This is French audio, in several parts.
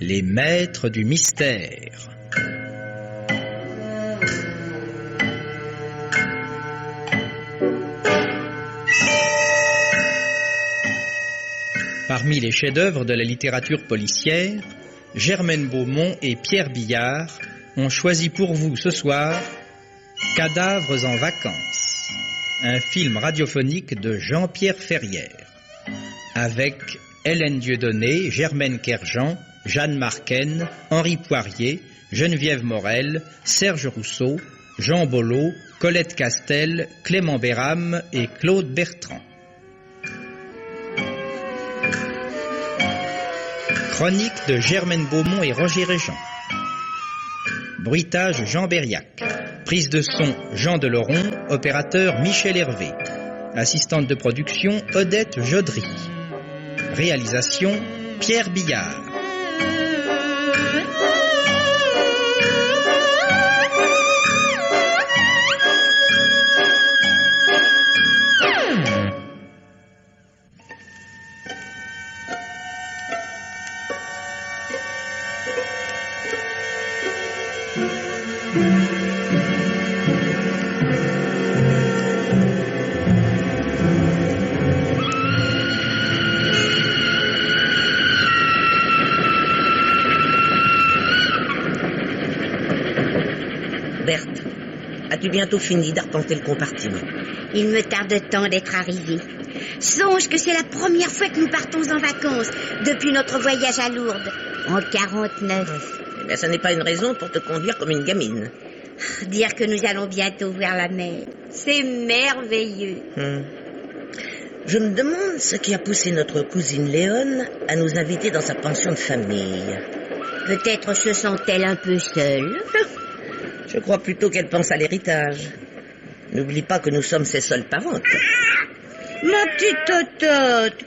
les maîtres du mystère. Parmi les chefs-d'œuvre de la littérature policière, Germaine Beaumont et Pierre Billard ont choisi pour vous ce soir Cadavres en vacances, un film radiophonique de Jean-Pierre Ferrière, avec Hélène Dieudonné, Germaine Kerjean, Jeanne Marquen, Henri Poirier, Geneviève Morel, Serge Rousseau, Jean Bollot, Colette Castel, Clément Béram et Claude Bertrand. Chronique de Germaine Beaumont et Roger Réjean. Bruitage Jean Berriac. Prise de son Jean Deloron. Opérateur Michel Hervé. Assistante de production Odette Jodry. Réalisation Pierre Billard. Berthe, as-tu bientôt fini d'arpenter le compartiment? Il me tarde tant d'être arrivé. Songe que c'est la première fois que nous partons en vacances depuis notre voyage à Lourdes, en 49. Eh bien, ça n'est pas une raison pour te conduire comme une gamine. Dire que nous allons bientôt voir la mer, c'est merveilleux. Je me demande ce qui a poussé notre cousine Léone à nous inviter dans sa pension de famille. Peut-être se sent-elle un peu seule. Je crois plutôt qu'elle pense à l'héritage. N'oublie pas que nous sommes ses seules parentes. Ma petite Totote.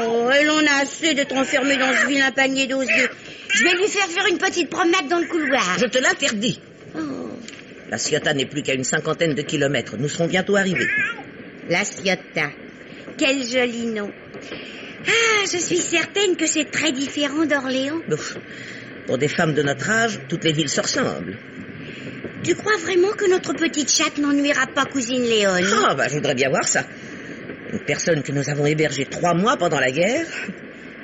Oh, elle en a assez d'être enfermée dans ce vilain panier d'osier. Je vais lui faire une petite promenade dans le couloir. Je te l'interdis. Oh. La Ciotat n'est plus qu'à une 50aine de kilomètres. Nous serons bientôt arrivés. La Ciotat. Quel joli nom. Ah, je suis certaine que c'est très différent d'Orléans. Ouf. Pour des femmes de notre âge, toutes les villes se ressemblent. Tu crois vraiment que notre petite chatte n'ennuiera pas cousine Léone? Ah, je voudrais bien voir ça. Une personne que nous avons hébergée 3 mois pendant la guerre.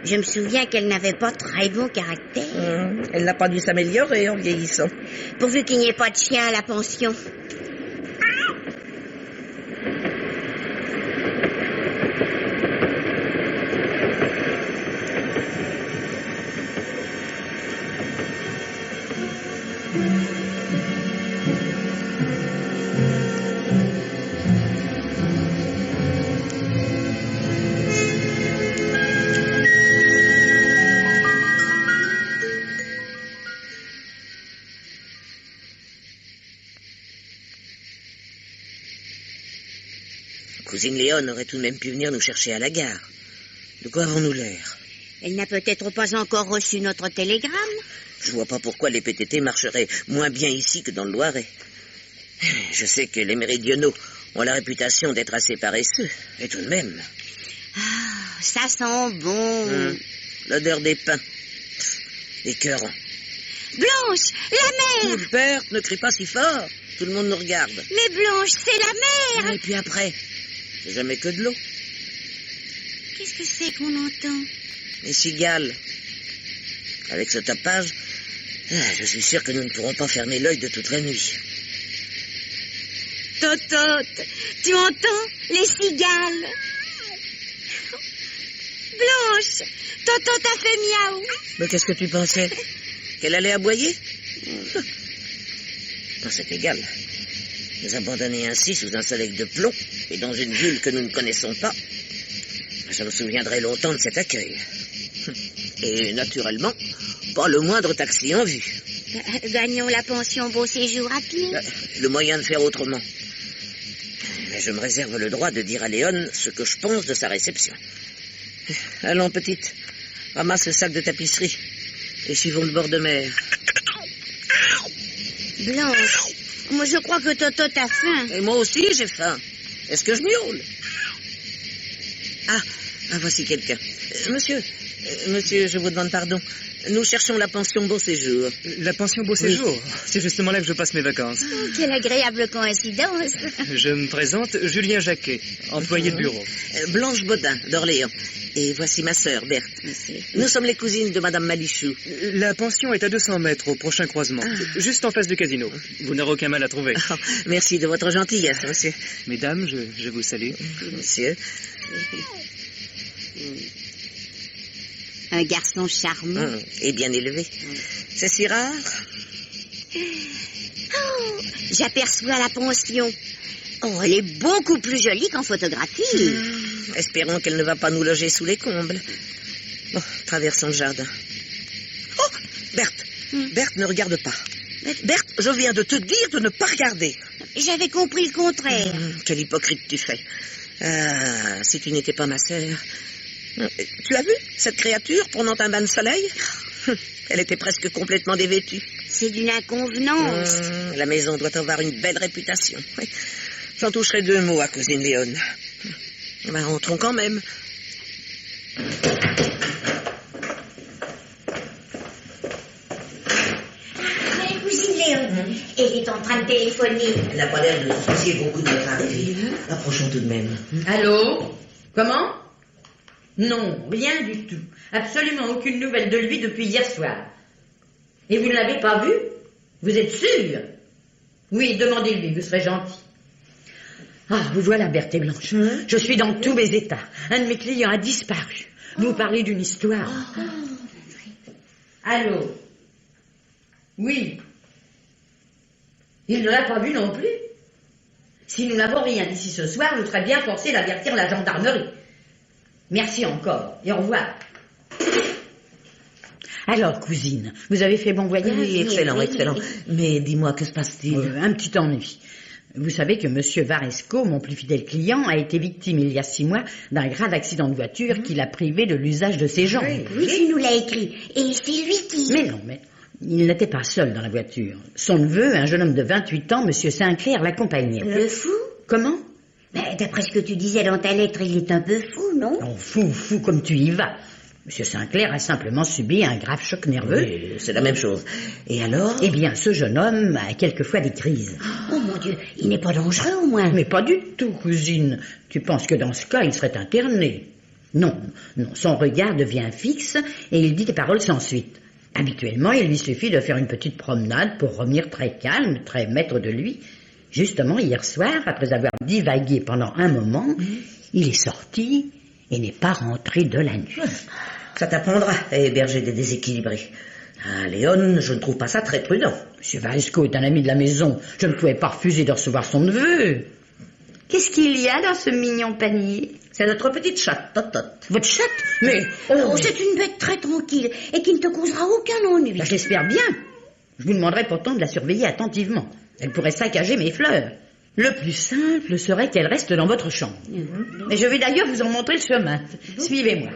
Je me souviens qu'elle n'avait pas très bon caractère. Elle n'a pas dû s'améliorer en vieillissant. Pourvu qu'il n'y ait pas de chien à la pension. Cousine Léone aurait tout de même pu venir nous chercher à la gare. De quoi avons-nous l'air? Elle n'a peut-être pas encore reçu notre télégramme. Je vois pas pourquoi les PTT marcheraient moins bien ici que dans le Loiret. Je sais que les méridionaux ont la réputation d'être assez paresseux, mais tout de même. Ah, ça sent bon. L'odeur des pains. Écœurant. Blanche, la mer! Berthe, ne crie pas si fort. Tout le monde nous regarde. Mais Blanche, c'est la mer! Et puis après, c'est jamais que de l'eau. Qu'est-ce que c'est qu'on entend? Les cigales. Avec ce tapage, je suis sûr que nous ne pourrons pas fermer l'œil de toute la nuit. Totote, tu entends? Les cigales. Blanche, Totote a fait miaou. Mais qu'est-ce que tu pensais? Qu'elle allait aboyer? Non, c'est égal. Nous abandonner ainsi sous un soleil de plomb et dans une ville que nous ne connaissons pas, je me souviendrai longtemps de cet accueil. Et naturellement, pas le moindre taxi en vue. Gagnons la pension Beau Séjour à pied. Le moyen de faire autrement. Mais je me réserve le droit de dire à Léone ce que je pense de sa réception. Allons, petite, ramasse le sac de tapisserie et suivons le bord de mer. Blanche, moi je crois que Totote a faim. Et moi aussi j'ai faim. Est-ce que je miaule? Ah, voici quelqu'un. Monsieur, je vous demande pardon. Nous cherchons la pension Beau Séjour. La pension Beau Séjour? Oui. C'est justement là que je passe mes vacances. Oh, quelle agréable coïncidence. Je me présente, Julien Jacquet, employé de bureau. Blanche Baudin, d'Orléans. Et voici ma sœur, Berthe. Nous sommes les cousines de Madame Malichou. La pension est à 200 mètres au prochain croisement, juste en face du casino. Vous n'aurez aucun mal à trouver. Oh, merci de votre gentillesse, monsieur. Mesdames, je vous salue. Monsieur. Un garçon charmant. Et bien élevé. C'est si rare. Oh, j'aperçois la pension. Oh, elle est beaucoup plus jolie qu'en photographie. Espérons qu'elle ne va pas nous loger sous les combles. Bon, traversons le jardin. Oh, Berthe. Berthe, ne regarde pas. Berthe, je viens de te dire de ne pas regarder. J'avais compris le contraire. Quelle hypocrite tu fais. Ah, si tu n'étais pas ma sœur. Tu as vu cette créature pendant un bain de soleil? Elle était presque complètement dévêtue. C'est d'une inconvenance. La maison doit avoir une belle réputation. Oui. J'en toucherai 2 mots à cousine Léone. Ben, entrons quand même. Cousine Léone, elle est en train de téléphoner. Elle n'a pas l'air de se soucier beaucoup de notre arrivée. Approchons tout de même. Allô? Comment? Non, rien du tout. Absolument aucune nouvelle de lui depuis hier soir. Et vous ne l'avez pas vu? Vous êtes sûr? Oui, demandez-lui, vous serez gentil. Ah, vous voilà, Berthe et Blanche. Je suis dans tous mes états. Un de mes clients a disparu. Vous parlez d'une histoire. Allô? Oui. Il ne l'a pas vu non plus? Si nous n'avons rien d'ici ce soir, je serais bien forcé d'avertir la gendarmerie. Merci encore, et au revoir. Alors, cousine, vous avez fait bon voyage? Oui, excellent, excellent. Mais dis-moi, que se passe-t-il? Un petit ennui. Vous savez que Monsieur Varesco, mon plus fidèle client, a été victime il y a 6 mois d'un grave accident de voiture qui l'a privé de l'usage de ses jambes. Oui, tu nous l'as écrit. Et c'est lui qui... Mais non, mais il n'était pas seul dans la voiture. Son neveu, un jeune homme de 28 ans, Monsieur Sinclair, l'accompagnait. Le fou? Comment? D'après ce que tu disais dans ta lettre, il est un peu fou, non? Oh, fou comme tu y vas. Monsieur Sinclair a simplement subi un grave choc nerveux. Oui, c'est la même chose. Et alors? Eh bien, ce jeune homme a quelquefois des crises. Oh mon Dieu, il n'est pas dangereux au moins? Mais pas du tout, cousine. Tu penses que dans ce cas, il serait interné? Non, son regard devient fixe et il dit des paroles sans suite. Habituellement, il lui suffit de faire une petite promenade pour revenir très calme, très maître de lui. Justement, hier soir, après avoir divagué pendant un moment, il est sorti et n'est pas rentré de la nuit. Ça t'apprendra à héberger des déséquilibrés. Ah, Léone, je ne trouve pas ça très prudent. Monsieur Varesco est un ami de la maison. Je ne pouvais pas refuser de recevoir son neveu. Qu'est-ce qu'il y a dans ce mignon panier? C'est notre petite chatte, Tot. Votre chatte? Mais... Oh, c'est une bête très tranquille et qui ne te causera aucun ennui. Je l'espère bien. Je vous demanderai pourtant de la surveiller attentivement. Elle pourrait saccager mes fleurs. Le plus simple serait qu'elle reste dans votre chambre. Mais je vais d'ailleurs vous en montrer le chemin. Suivez-moi.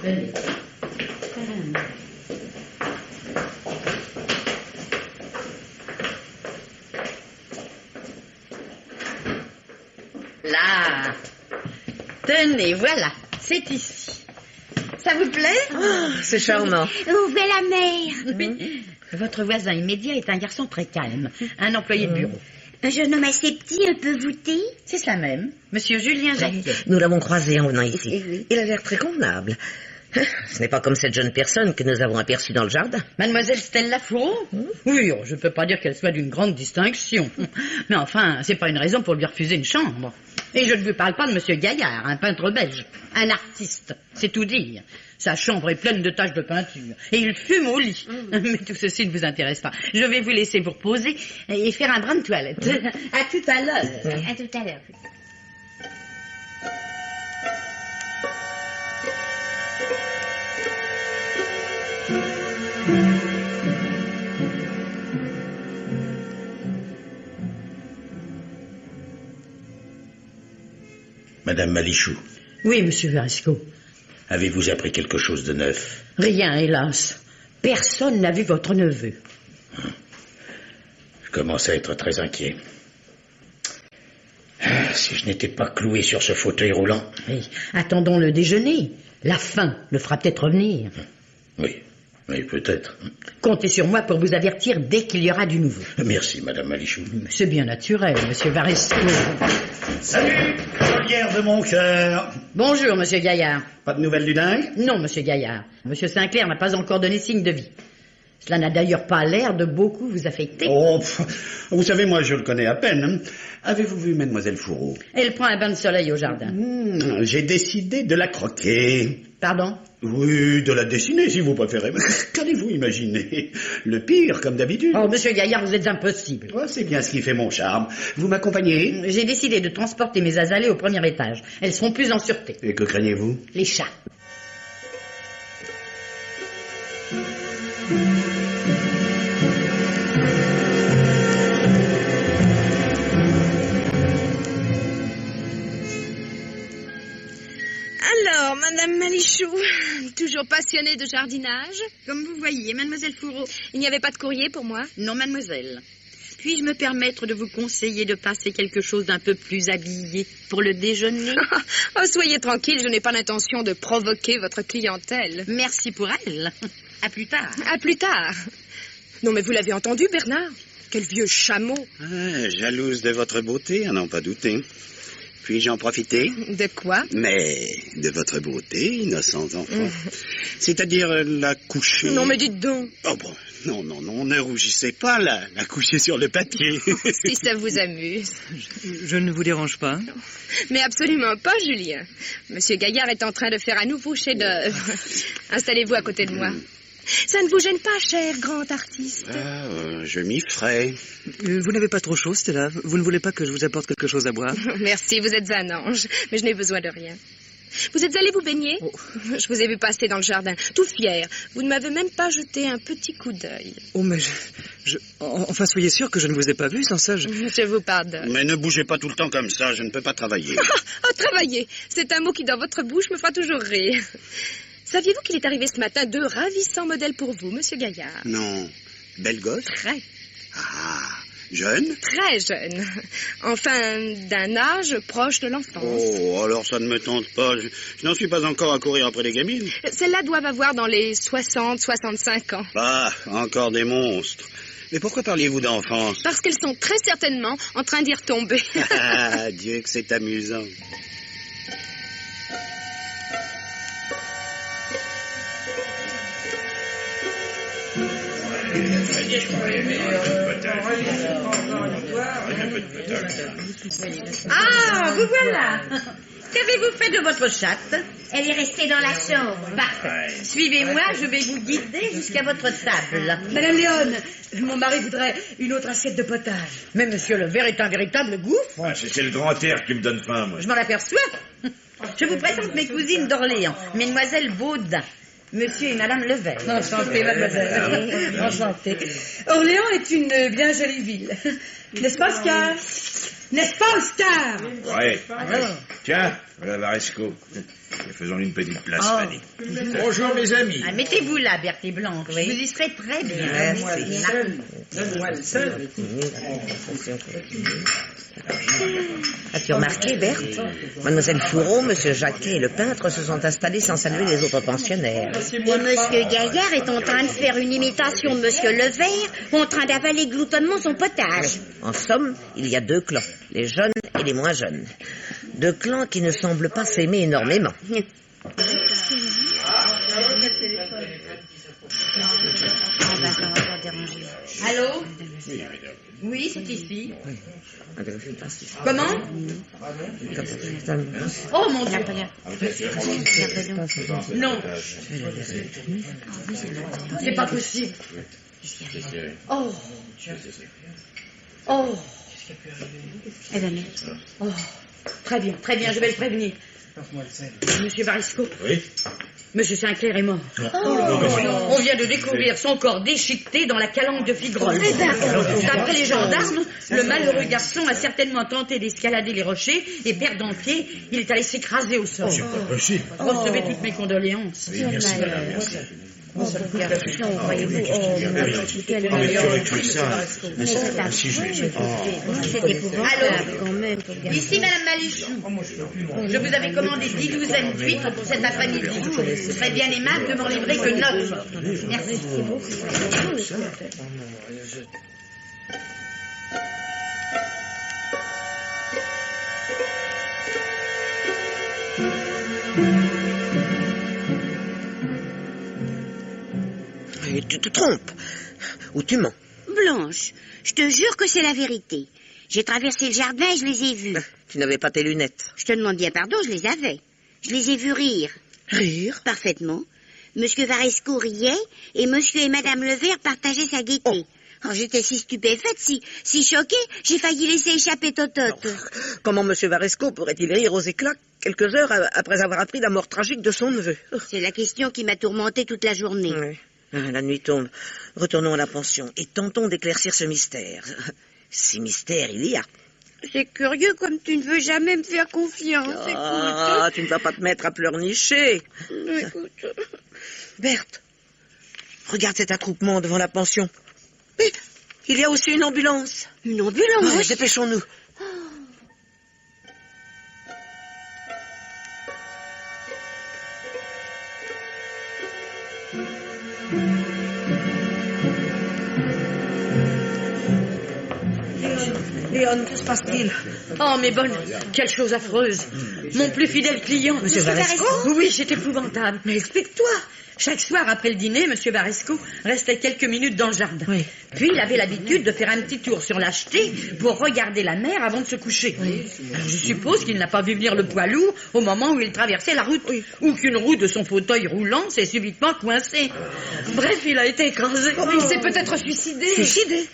Venez. Là. Tenez, voilà. C'est ici. Ça vous plaît? Oh, c'est charmant. Ouvrez la mer. Oui. Votre voisin immédiat est un garçon très calme, un employé de bureau. Un jeune homme assez petit, un peu voûté? C'est cela même, Monsieur Julien Jacquet. Nous l'avons croisé en venant ici. Oui. Il a l'air très convenable. Ce n'est pas comme cette jeune personne que nous avons aperçue dans le jardin. Mademoiselle Stella Fourreau? Oui, je ne peux pas dire qu'elle soit d'une grande distinction. Mais enfin, c'est pas une raison pour lui refuser une chambre. Et je ne vous parle pas de Monsieur Gaillard, un peintre belge, un artiste, c'est tout dire. Sa chambre est pleine de taches de peinture. Et il fume au lit. Mais tout ceci ne vous intéresse pas. Je vais vous laisser vous reposer et faire un brin de toilette. À tout à l'heure. À tout à l'heure. Madame Malichou. Oui, Monsieur Varesco. Avez-vous appris quelque chose de neuf? Rien, hélas. Personne n'a vu votre neveu. Je commence à être très inquiet. Si je n'étais pas cloué sur ce fauteuil roulant. Oui, attendons le déjeuner. La faim le fera peut-être revenir. Oui, peut-être. Comptez sur moi pour vous avertir dès qu'il y aura du nouveau. Merci, Madame Malichou. C'est bien naturel, monsieur Varesco. Salut, Molière de mon cœur. Bonjour, monsieur Gaillard. Pas de nouvelles du dingue? Non, monsieur Gaillard. Monsieur Sinclair n'a pas encore donné signe de vie. Cela n'a d'ailleurs pas l'air de beaucoup vous affecter. Oh, vous savez, moi, je le connais à peine. Hein. Avez-vous vu Mademoiselle Fourreau? Elle prend un bain de soleil au jardin. J'ai décidé de la croquer. Pardon? Oui, de la dessiner, si vous préférez. Qu'allez-vous imaginer? Le pire, comme d'habitude. Oh, monsieur Gaillard, vous êtes impossible. Oh, c'est bien ce qui fait mon charme. Vous m'accompagnez? J'ai décidé de transporter mes azalées au premier étage. Elles seront plus en sûreté. Et que craignez-vous? Les chats. Alors, Madame Malichou, toujours passionnée de jardinage? Comme vous voyez, mademoiselle Fourreau. Il n'y avait pas de courrier pour moi? Non, mademoiselle. Puis-je me permettre de vous conseiller de passer quelque chose d'un peu plus habillé pour le déjeuner? Oh, soyez tranquille, je n'ai pas l'intention de provoquer votre clientèle. Merci pour elle. À plus tard. À plus tard. Non, mais vous l'avez entendu, Bernard? Quel vieux chameau. Jalouse de votre beauté, à n'en pas douter. Puis-je en profiter? De quoi? Mais de votre beauté, innocents enfants. C'est-à-dire la coucher... Non, mais dites donc. Oh bon, non, ne rougissez pas, la coucher sur le papier. Si ça vous amuse. Je ne vous dérange pas? Mais absolument pas, Julien. Monsieur Gaillard est en train de faire un nouveau chef-d'œuvre. Installez-vous à côté de moi. Ça ne vous gêne pas, cher grand artiste? Je m'y ferai. Vous n'avez pas trop chaud, Stella? Vous ne voulez pas que je vous apporte quelque chose à boire? Merci, vous êtes un ange, mais je n'ai besoin de rien. Vous êtes allé vous baigner? Je vous ai vu passer dans le jardin, tout fier. Vous ne m'avez même pas jeté un petit coup d'œil. Oh, mais enfin, soyez sûr que je ne vous ai pas vu, sans ça, Je vous pardonne. Mais ne bougez pas tout le temps comme ça, je ne peux pas travailler. Travailler, c'est un mot qui, dans votre bouche, me fera toujours rire. Saviez-vous qu'il est arrivé ce matin 2 ravissants modèles pour vous, monsieur Gaillard? Non. Belle gosse? Très. Ah, jeune? Très jeune. Enfin, d'un âge proche de l'enfance. Oh, alors ça ne me tente pas. Je n'en suis pas encore à courir après les gamines. Celles-là doivent avoir dans les 60-65 ans. Ah, encore des monstres. Mais pourquoi parliez-vous d'enfance? Parce qu'elles sont très certainement en train d'y retomber. Ah, Dieu que c'est amusant. Ah, vous voilà. Qu'avez-vous fait de votre chatte? Elle est restée dans la chambre. Parfait. Suivez-moi, je vais vous guider jusqu'à votre table. Madame Léone, mon mari voudrait une autre assiette de potage. Mais monsieur le verre est un véritable gouffre. C'est le grand air qui me donne faim, moi. Je m'en aperçois. Je vous présente mes cousines d'Orléans, mesdemoiselles Baudin, monsieur et madame Levert. Enchantée, mademoiselle. Enchantée. Orléans est une bien jolie ville. N'est-ce pas, Oscar? N'est-ce pas, Oscar? Ouais. Tiens, voilà Varesco. Faisons une petite place, Fanny. Bonjour, mes amis. Ah, mettez-vous là, Berthe Blanche. Vous y serez très bien. As-tu remarqué, Berthe? Mademoiselle Fourreau, Monsieur Jacquet et le peintre se sont installés sans saluer les autres pensionnaires. Et Monsieur Gaillard est en train de faire une imitation de Monsieur Levert, en train d'avaler gloutonnement son potage. En somme, il y a 2 clans, les jeunes et les moins jeunes. 2 clans qui ne semblent pas s'aimer énormément. Allô? Oui, c'est ici. Comment? Oh mon Dieu. Non. C'est pas possible. Oh. Oh. Oh. Très bien, je vais le prévenir. Monsieur Varesco. Oui. Monsieur Sinclair est mort. On vient de découvrir son corps déchiqueté dans la calanque de Figrol. D'après les gendarmes, le malheureux garçon a certainement tenté d'escalader les rochers et perdant pied, il est allé s'écraser au sol. C'est pas possible. Recevez toutes mes condoléances. Oui, merci, madame, merci. Garçon, voyez-vous. Quel Oh, mais tu aurais tué ça. Mais ça, si je l'ai... C'est épouvantable quand même. Ici, Madame Malichou. Je vous avais commandé 10 douzaines d'huîtres pour cet après-midi. Ce serait bien aimable de m'en livrer que 9. Merci. Et tu te trompes. Ou tu mens. Blanche, je te jure que c'est la vérité. J'ai traversé le jardin et je les ai vus. Tu n'avais pas tes lunettes. Je te demande bien pardon, je les avais. Je les ai vus rire. Rire? Parfaitement. Monsieur Varesco riait et monsieur et madame Levert partageaient sa gaieté. Oh, j'étais si stupéfaite, si choquée, j'ai failli laisser échapper Totote. Comment monsieur Varesco pourrait-il rire aux éclats quelques heures après avoir appris la mort tragique de son neveu? C'est la question qui m'a tourmentée toute la journée. Oui. La nuit tombe. Retournons à la pension et tentons d'éclaircir ce mystère. Si mystère il y a. C'est curieux comme tu ne veux jamais me faire confiance. Ah, tu ne vas pas te mettre à pleurnicher. Écoute. Berthe, regarde cet attroupement devant la pension. Mais il y a aussi une ambulance. Une ambulance? Oui, dépêchons-nous. Léon, que se passe-t-il? Oh, mes bonnes, quelle chose affreuse. Mon plus fidèle client. Monsieur Varesco? Oui, c'est épouvantable. Mais explique-toi. Chaque soir, après le dîner, Monsieur Varesco restait quelques minutes dans le jardin. Oui. Puis, il avait l'habitude de faire un petit tour sur l'acheté pour regarder la mer avant de se coucher. Alors, je suppose qu'il n'a pas vu venir le poids lourd au moment où il traversait la route. Ou qu'une roue de son fauteuil roulant s'est subitement coincée. Bref, il a été écrasé. Il s'est peut-être suicidé. Suicidé?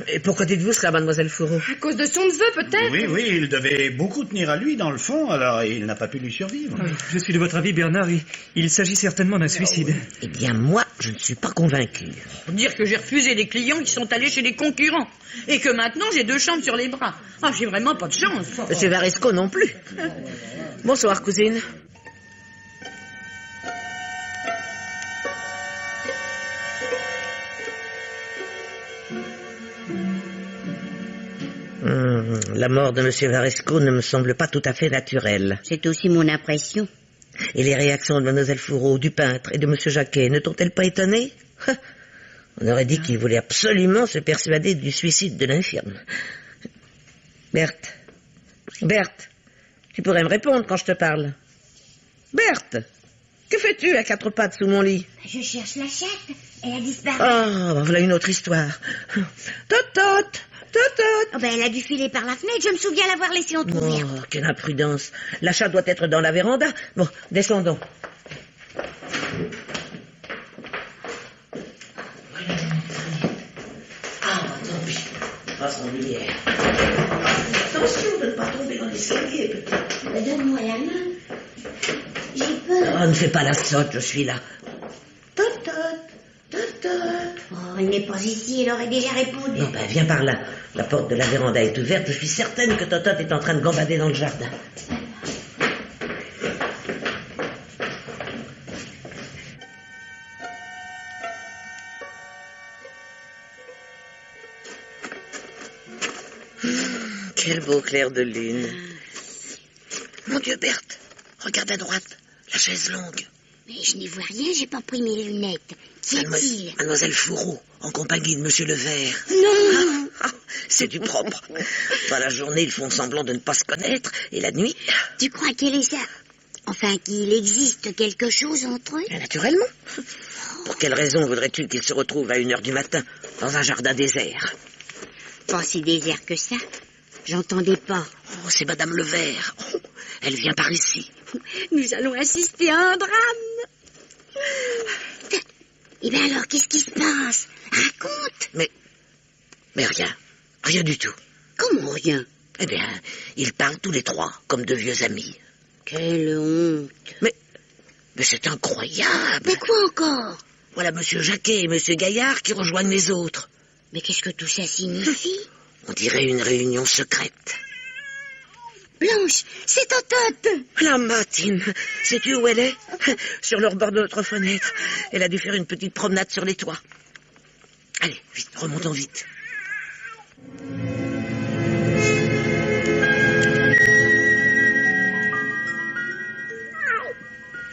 Et pourquoi dites-vous cela, mademoiselle Fourreau? À cause de son neveu, peut-être. Oui, il devait beaucoup tenir à lui dans le fond, alors il n'a pas pu lui survivre. Oui, je suis de votre avis, Bernard. Il s'agit certainement d'un suicide. Eh bien, moi, je ne suis pas convaincu. Pour dire que j'ai refusé des clients qui sont allés chez les concurrents. Et que maintenant, j'ai 2 chambres sur les bras. Ah, j'ai vraiment pas de chance. Monsieur Varesco non plus. Bonsoir, cousine. La mort de monsieur Varesco ne me semble pas tout à fait naturelle. C'est aussi mon impression. Et les réactions de mademoiselle Fourreau, du peintre et de monsieur Jacquet ne t'ont-elles pas étonné? On aurait dit qu'il voulait absolument se persuader du suicide de l'infirme. Berthe, tu pourrais me répondre quand je te parle. Berthe, que fais-tu à 4 pattes sous mon lit? Je cherche la chatte. Elle a disparu. Oh, voilà une autre histoire. Totote. Oh ben, elle a dû filer par la fenêtre. Je me souviens l'avoir laissée entrouverte. Oh, quelle imprudence. L'achat doit être dans la véranda. Bon, descendons. Ah, tant pis. Passons lumière. Attention de ne pas tomber dans l'escalier, peut-être. Donne-moi la main. J'ai peur. Oh, ne fais pas la sotte, je suis là. Totote. Oh, elle n'est pas ici, elle aurait déjà répondu. Non, ben, viens par là. La porte de la véranda est ouverte. Je suis certaine que Totote est en train de gambader dans le jardin. Quel beau clair de lune. Mon Dieu, Berthe, regarde à droite, la chaise longue. Mais je n'y vois rien, j'ai pas pris mes lunettes. Qui est-il? Mademoiselle Fourreau, en compagnie de monsieur Levert. Non. C'est du propre. Dans la journée, ils font semblant de ne pas se connaître, et la nuit... Tu crois qu'elle est ça? Enfin, qu'il existe quelque chose entre eux? Naturellement. Pour quelle raison voudrais-tu qu'ils se retrouvent à 1h du matin, dans un jardin désert? Pas si désert que ça. J'entendais pas. Oh, c'est Madame Levert. Oh, elle vient par ici. Nous allons assister à un drame. Eh bien alors, qu'est-ce qui se passe? Raconte. Mais rien du tout. Comment rien? Eh bien, ils parlent tous les 3, comme de vieux amis. Quelle honte. Mais c'est incroyable. Mais quoi encore? Voilà monsieur Jacquet et monsieur Gaillard qui rejoignent les autres. Mais qu'est-ce que tout ça signifie? On dirait une réunion secrète. Blanche, c'est Totote. La Matine, sais-tu où elle est? Sur le rebord de notre fenêtre. Elle a dû faire une petite promenade sur les toits. Allez, vite, remontons vite.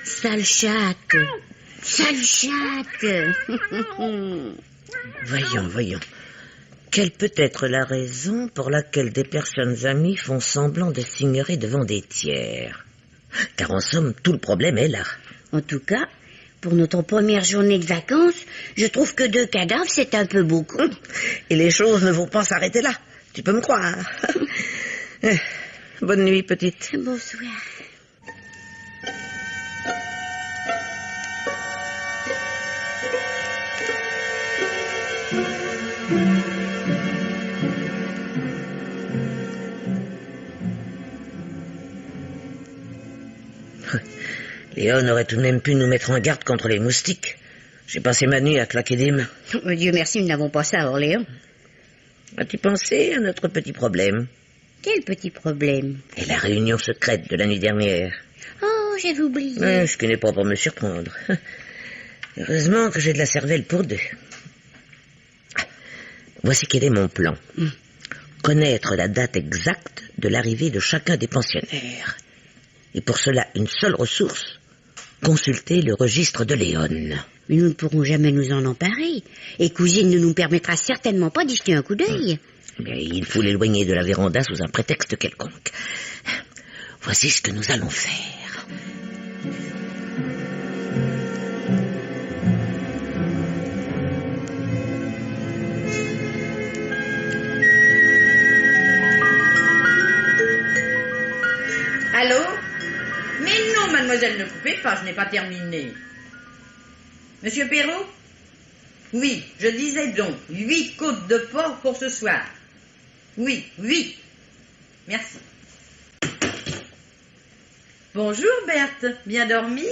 Sale chatte. Sale chatte. Voyons. Quelle peut être la raison pour laquelle des personnes amies font semblant de s'ignorer devant des tiers? Car en somme, tout le problème est là. En tout cas, pour notre première journée de vacances, je trouve que 2 cadavres, c'est un peu beaucoup. Et les choses ne vont pas s'arrêter là. Tu peux me croire. Bonne nuit, petite. Bonsoir. Léon aurait tout de même pu nous mettre en garde contre les moustiques. J'ai passé ma nuit à claquer des mains. Dieu merci, nous n'avons pas ça à Orléans. As-tu pensé à notre petit problème? Quel petit problème? Et la réunion secrète de l'année dernière. Oh, j'avais oublié. Ce qui n'est pas pour me surprendre. Heureusement que j'ai de la cervelle pour 2. Voici quel est mon plan. Connaître la date exacte de l'arrivée de chacun des pensionnaires. Et pour cela, une seule ressource. Consulter le registre de Léon. Mais nous ne pourrons jamais nous en emparer. Et cousine ne nous permettra certainement pas d'y jeter un coup d'œil. Mais il faut l'éloigner de la véranda sous un prétexte quelconque. Voici ce que nous allons faire. Allô? Mais non, mademoiselle, ne coupez pas, je n'ai pas terminé. Monsieur Perrault? Oui, je disais donc, 8 côtes de porc pour ce soir. Oui. Merci. Bonjour, Berthe. Bien dormi?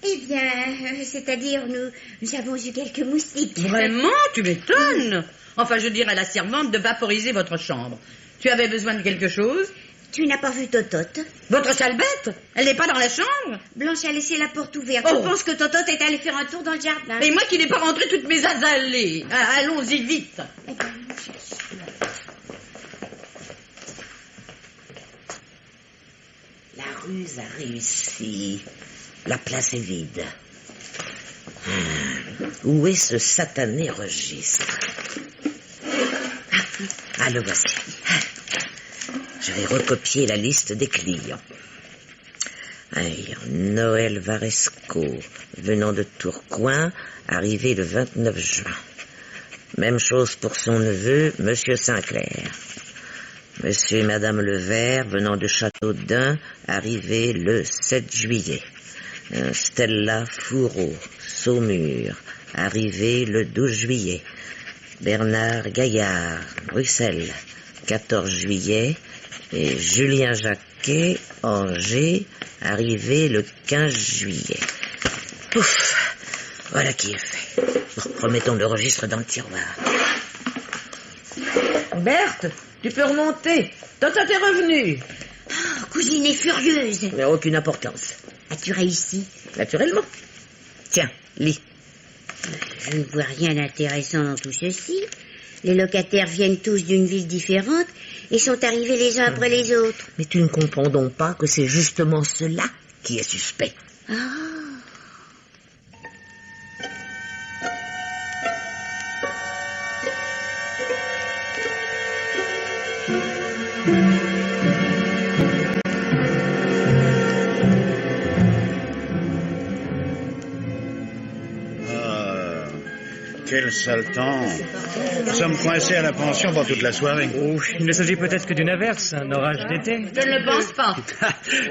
Eh bien, c'est-à-dire, nous avons eu quelques moustiques. Vraiment? Tu m'étonnes. Enfin, je dirais à la servante de vaporiser votre chambre. Tu avais besoin de quelque chose? Tu n'as pas vu Totote? Votre sale bête? Elle n'est pas dans la chambre? Blanche a laissé la porte ouverte. Oh. Je pense que Totote est allée faire un tour dans le jardin. Et moi qui n'ai pas rentré toutes mes azalées. Allons-y vite. Eh bien, nous cherchons. La ruse a réussi. La place est vide. Où est ce satané registre? Ah, le voici. Je vais recopier la liste des clients. Noël Varesco, venant de Tourcoing, arrivé le 29 juin. Même chose pour son neveu, Monsieur Sinclair. Monsieur et Madame Levert, venant de Châteaudun, arrivé le 7 juillet. Stella Fourreau, Saumur, arrivé le 12 juillet. Bernard Gaillard, Bruxelles, 14 juillet. Et Julien Jacquet, Angers, arrivé le 15 juillet. Ouf, voilà qui est fait. Bon, remettons le registre dans le tiroir. Berthe, tu peux remonter. Totote est revenu. Oh, cousine est furieuse. Mais aucune importance. As-tu réussi? Naturellement. Tiens, lis. Je ne vois rien d'intéressant dans tout ceci. Les locataires viennent tous d'une ville différente et sont arrivés les uns après les autres. Mais tu ne comprends donc pas que c'est justement cela qui est suspect. Ah. Quel sale temps. Nous sommes coincés à la pension pour toute la soirée. Oh, il ne s'agit peut-être que d'une averse, un orage d'été. Je ne le pense pas.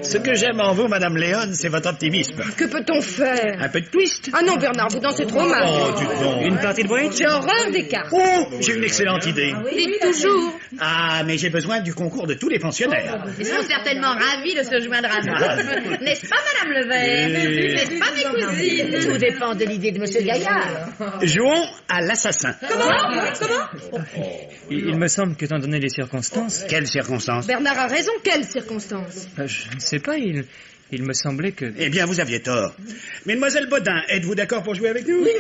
Ce que j'aime en vous, Madame Léon, c'est votre optimisme. Que peut-on faire? Un peu de twist. Ah non, Bernard, vous dansez trop mal. Oh, tu te Une partie de bridge? J'ai horreur des cartes. Oh, j'ai une excellente idée. Dites toujours. Ah, mais j'ai besoin du concours de tous les pensionnaires. Ils sont certainement ravis de se joindre à nous. N'est-ce pas, Madame Levert? N'est-ce pas, mes cousines? Tout dépend de l'idée de Monsieur Gaillard. Jouons à l'assassin. Comment Il me semble qu'étant donné les circonstances... Quelles circonstances? Bernard a raison, quelles circonstances? Je ne sais pas, il me semblait que... Eh bien, vous aviez tort. Mademoiselle Baudin, êtes-vous d'accord pour jouer avec nous? Oui,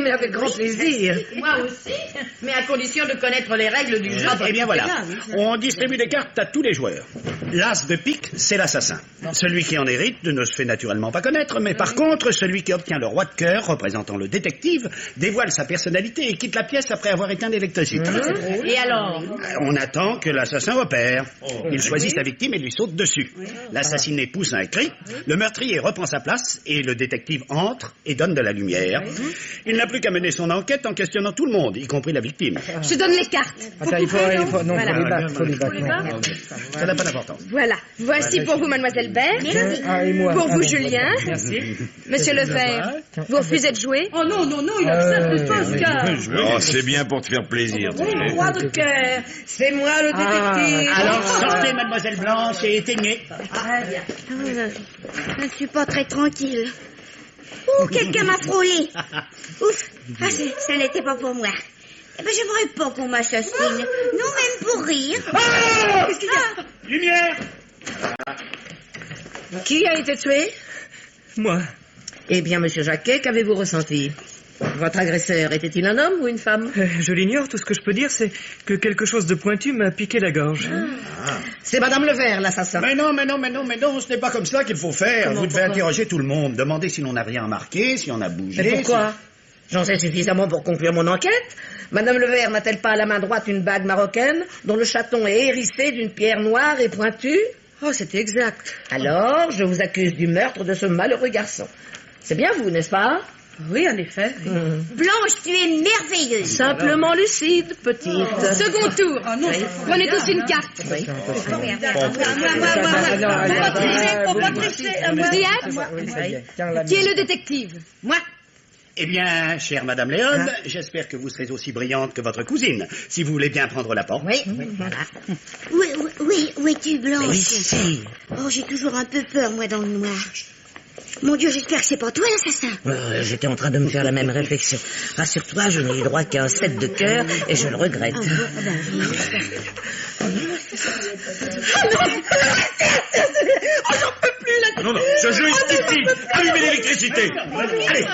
mais avec grand plaisir. Moi aussi, mais à condition de connaître les règles du jeu. Eh bien voilà, on distribue des cartes à tous les joueurs. L'as de pique, c'est l'assassin. Celui qui en hérite ne se fait naturellement pas connaître, mais par contre, celui qui obtient le roi de cœur, représentant le détective, dévoile sa personnalité et quitte la pièce après avoir éteint l'électricité. Et alors? On attend que l'assassin opère. Il choisit sa victime et lui saute dessus. L'assassiné pousse un cri, le meurtrier reprend sa place et le détective entre et donne de la lumière. Il n'a plus qu'à mener son enquête en questionnant tout le monde, y compris la victime. Je donne les cartes. Attends, il faut... Non, Voilà. faut les battre. Ça n'a pas d'importance. Voilà. Voici pour vous, Mademoiselle Berthe. Et moi. Pour vous, Julien. Merci. Monsieur Lefebvre, vous refusez de jouer? Oh non, il accepte pas, Oscar. Oh, c'est bien pour te faire plaisir. tu sais. Roi de cœur, c'est moi le détective. Alors sortez, mademoiselle Blanche, et éteignez. Je ne suis pas très tranquille. Ouh, quelqu'un m'a frôlé. Ouf, ça n'était pas pour moi. Eh ben, j'aimerais pas qu'on m'assassine. Non, même pour rire. Qu'est-ce qu'il y a? Lumière. Qui a été tué? Moi. Eh bien, monsieur Jacquet, qu'avez-vous ressenti? Votre agresseur était-il un homme ou une femme? Je l'ignore, tout ce que je peux dire, c'est que quelque chose de pointu m'a piqué la gorge. C'est Madame Levert, l'assassin. Mais non, ce n'est pas comme ça qu'il faut faire. Vous devez interroger tout le monde, demander si l'on n'a rien remarqué, si on a bougé. Mais pourquoi? J'en sais suffisamment pour conclure mon enquête. Madame Levert n'a-t-elle pas à la main droite une bague marocaine dont le chaton est hérissé d'une pierre noire et pointue? Oh, c'est exact. Alors, je vous accuse du meurtre de ce malheureux garçon. C'est bien vous, n'est-ce pas? Oui, en effet. Blanche, tu es merveilleuse. Simplement lucide, petite. Second tour. Ah non, Prenez tous une carte. Faut pas tricher. Diane, qui est le détective? Moi. Eh bien, chère Madame Léon, j'espère que vous serez aussi brillante que votre cousine, si vous voulez bien prendre la porte. Oui, voilà. Où es-tu, Blanche? Ici. Oh, j'ai toujours un peu peur, moi, dans le noir. Mon Dieu, j'espère que c'est pas toi l'assassin. J'étais en train de me faire la même réflexion. Rassure-toi, je n'ai eu droit qu'à un 7 de cœur et je le regrette. Non, je justifie. Allumez l'électricité. Allez.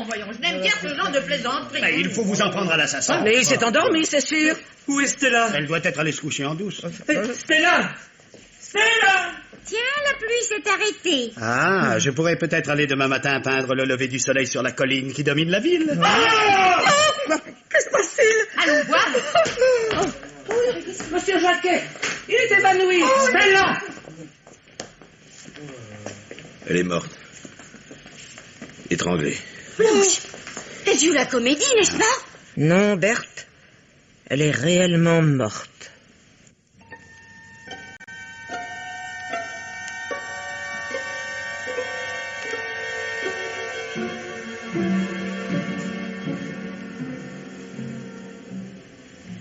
Voyons, je n'aime guère ce genre de plaisanterie. Mais il faut vous en prendre à l'assassin. Mais il s'est endormi, c'est sûr. Où est Stella? Elle doit être allée se coucher en douce. Stella! Tiens, la pluie s'est arrêtée. Ah, je pourrais peut-être aller demain matin peindre le lever du soleil sur la colline qui domine la ville. Que se passe-t-il? Allons voir. Monsieur Jacquet, il est évanoui. Stella! Elle est morte. Étranglée. Blanche, elle joue la comédie, n'est-ce pas? Non, Berthe, elle est réellement morte.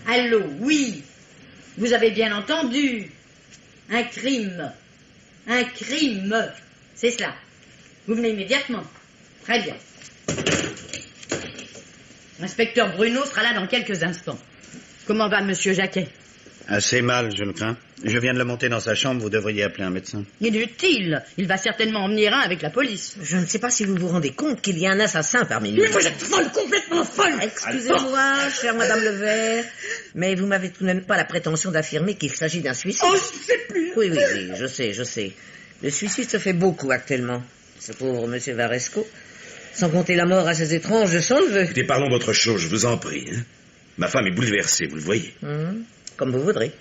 Allô, oui. Vous avez bien entendu. Un crime. Un crime. C'est cela. Vous venez immédiatement. Très bien. L'inspecteur Bruno sera là dans quelques instants. Comment va monsieur Jacquet? Assez mal, je le crains. Je viens de le monter dans sa chambre, vous devriez appeler un médecin. Inutile. Il va certainement en venir un avec la police. Je ne sais pas si vous vous rendez compte qu'il y a un assassin parmi nous. Mais vous êtes folle, complètement folle. Excusez-moi, chère Madame Levert, mais vous m'avez tout de même pas la prétention d'affirmer qu'il s'agit d'un suicide. Oh, je sais plus. Oui, je sais. Le suicide se fait beaucoup actuellement. Ce pauvre monsieur Varesco. Sans compter la mort assez étrange de son neveu. Écoutez, parlons d'autre chose, je vous en prie. Hein. Ma femme est bouleversée, vous le voyez. Comme vous voudrez.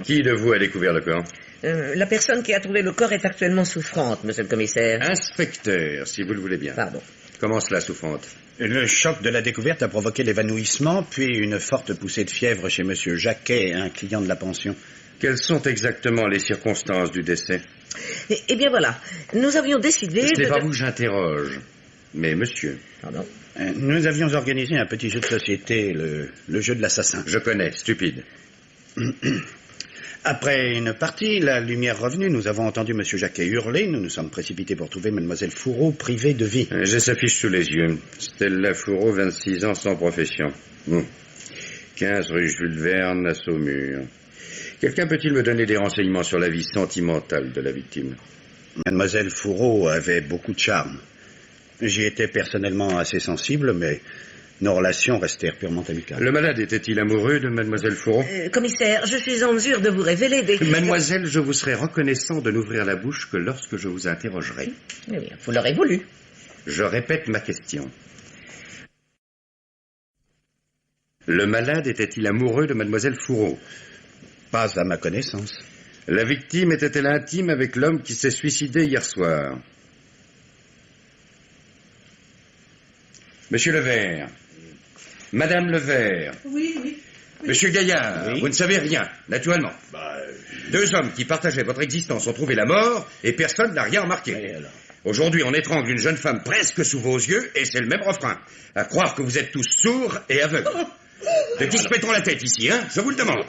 Qui de vous a découvert le corps? La personne qui a trouvé le corps est actuellement souffrante, monsieur le commissaire. Inspecteur, si vous le voulez bien. Pardon. Comment cela, souffrante? Le choc de la découverte a provoqué l'évanouissement, puis une forte poussée de fièvre chez monsieur Jacquet, un client de la pension. Quelles sont exactement les circonstances du décès? Eh bien voilà, nous avions décidé Ce n'est de... pas vous que j'interroge. Mais monsieur... Pardon. Nous avions organisé un petit jeu de société, le jeu de l'assassin. Je connais, stupide. Après une partie, la lumière revenue, nous avons entendu M. Jacquet hurler. Nous nous sommes précipités pour trouver Mademoiselle Fourreau privée de vie. J'ai sa fiche sous les yeux. Stella Fourreau, 26 ans, sans profession. 15 rue Jules Verne, à Saumur. Quelqu'un peut-il me donner des renseignements sur la vie sentimentale de la victime? Mademoiselle Fourreau avait beaucoup de charme. J'y étais personnellement assez sensible, mais nos relations restèrent purement amicales. Le malade était-il amoureux de Mademoiselle Fourreau? Commissaire, je suis en mesure de vous révéler des... Mademoiselle, je vous serai reconnaissant de n'ouvrir la bouche que lorsque je vous interrogerai. Eh bien, vous l'aurez voulu. Je répète ma question. Le malade était-il amoureux de Mademoiselle Fourreau? Pas à ma connaissance. La victime était-elle intime avec l'homme qui s'est suicidé hier soir? Monsieur Levert. Madame Levert. Oui. Monsieur Gaillard, vous ne savez rien, naturellement. Deux hommes qui partageaient votre existence ont trouvé la mort et personne n'a rien remarqué. Aujourd'hui, on étrangle une jeune femme presque sous vos yeux et c'est le même refrain. À croire que vous êtes tous sourds et aveugles. De qui se mettons la tête ici, hein? Je vous le demande.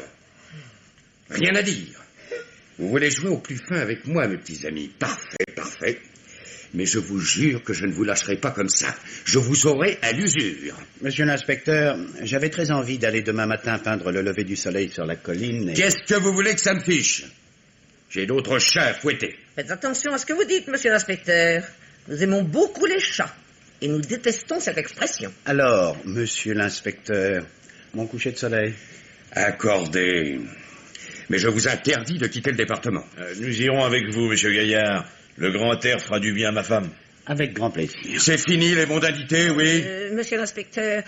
Rien à dire. Vous voulez jouer au plus fin avec moi, mes petits amis. Parfait. Mais je vous jure que je ne vous lâcherai pas comme ça. Je vous aurai à l'usure. Monsieur l'inspecteur, j'avais très envie d'aller demain matin peindre le lever du soleil sur la colline et... Qu'est-ce que vous voulez que ça me fiche? J'ai d'autres chats à fouetter. Faites attention à ce que vous dites, monsieur l'inspecteur. Nous aimons beaucoup les chats. Et nous détestons cette expression. Alors, monsieur l'inspecteur, mon coucher de soleil? Accordé. Mais je vous interdis de quitter le département. Nous irons avec vous, monsieur Gaillard. Le grand air fera du bien à ma femme. Avec grand plaisir. C'est fini les mondanités, oui? Monsieur l'inspecteur,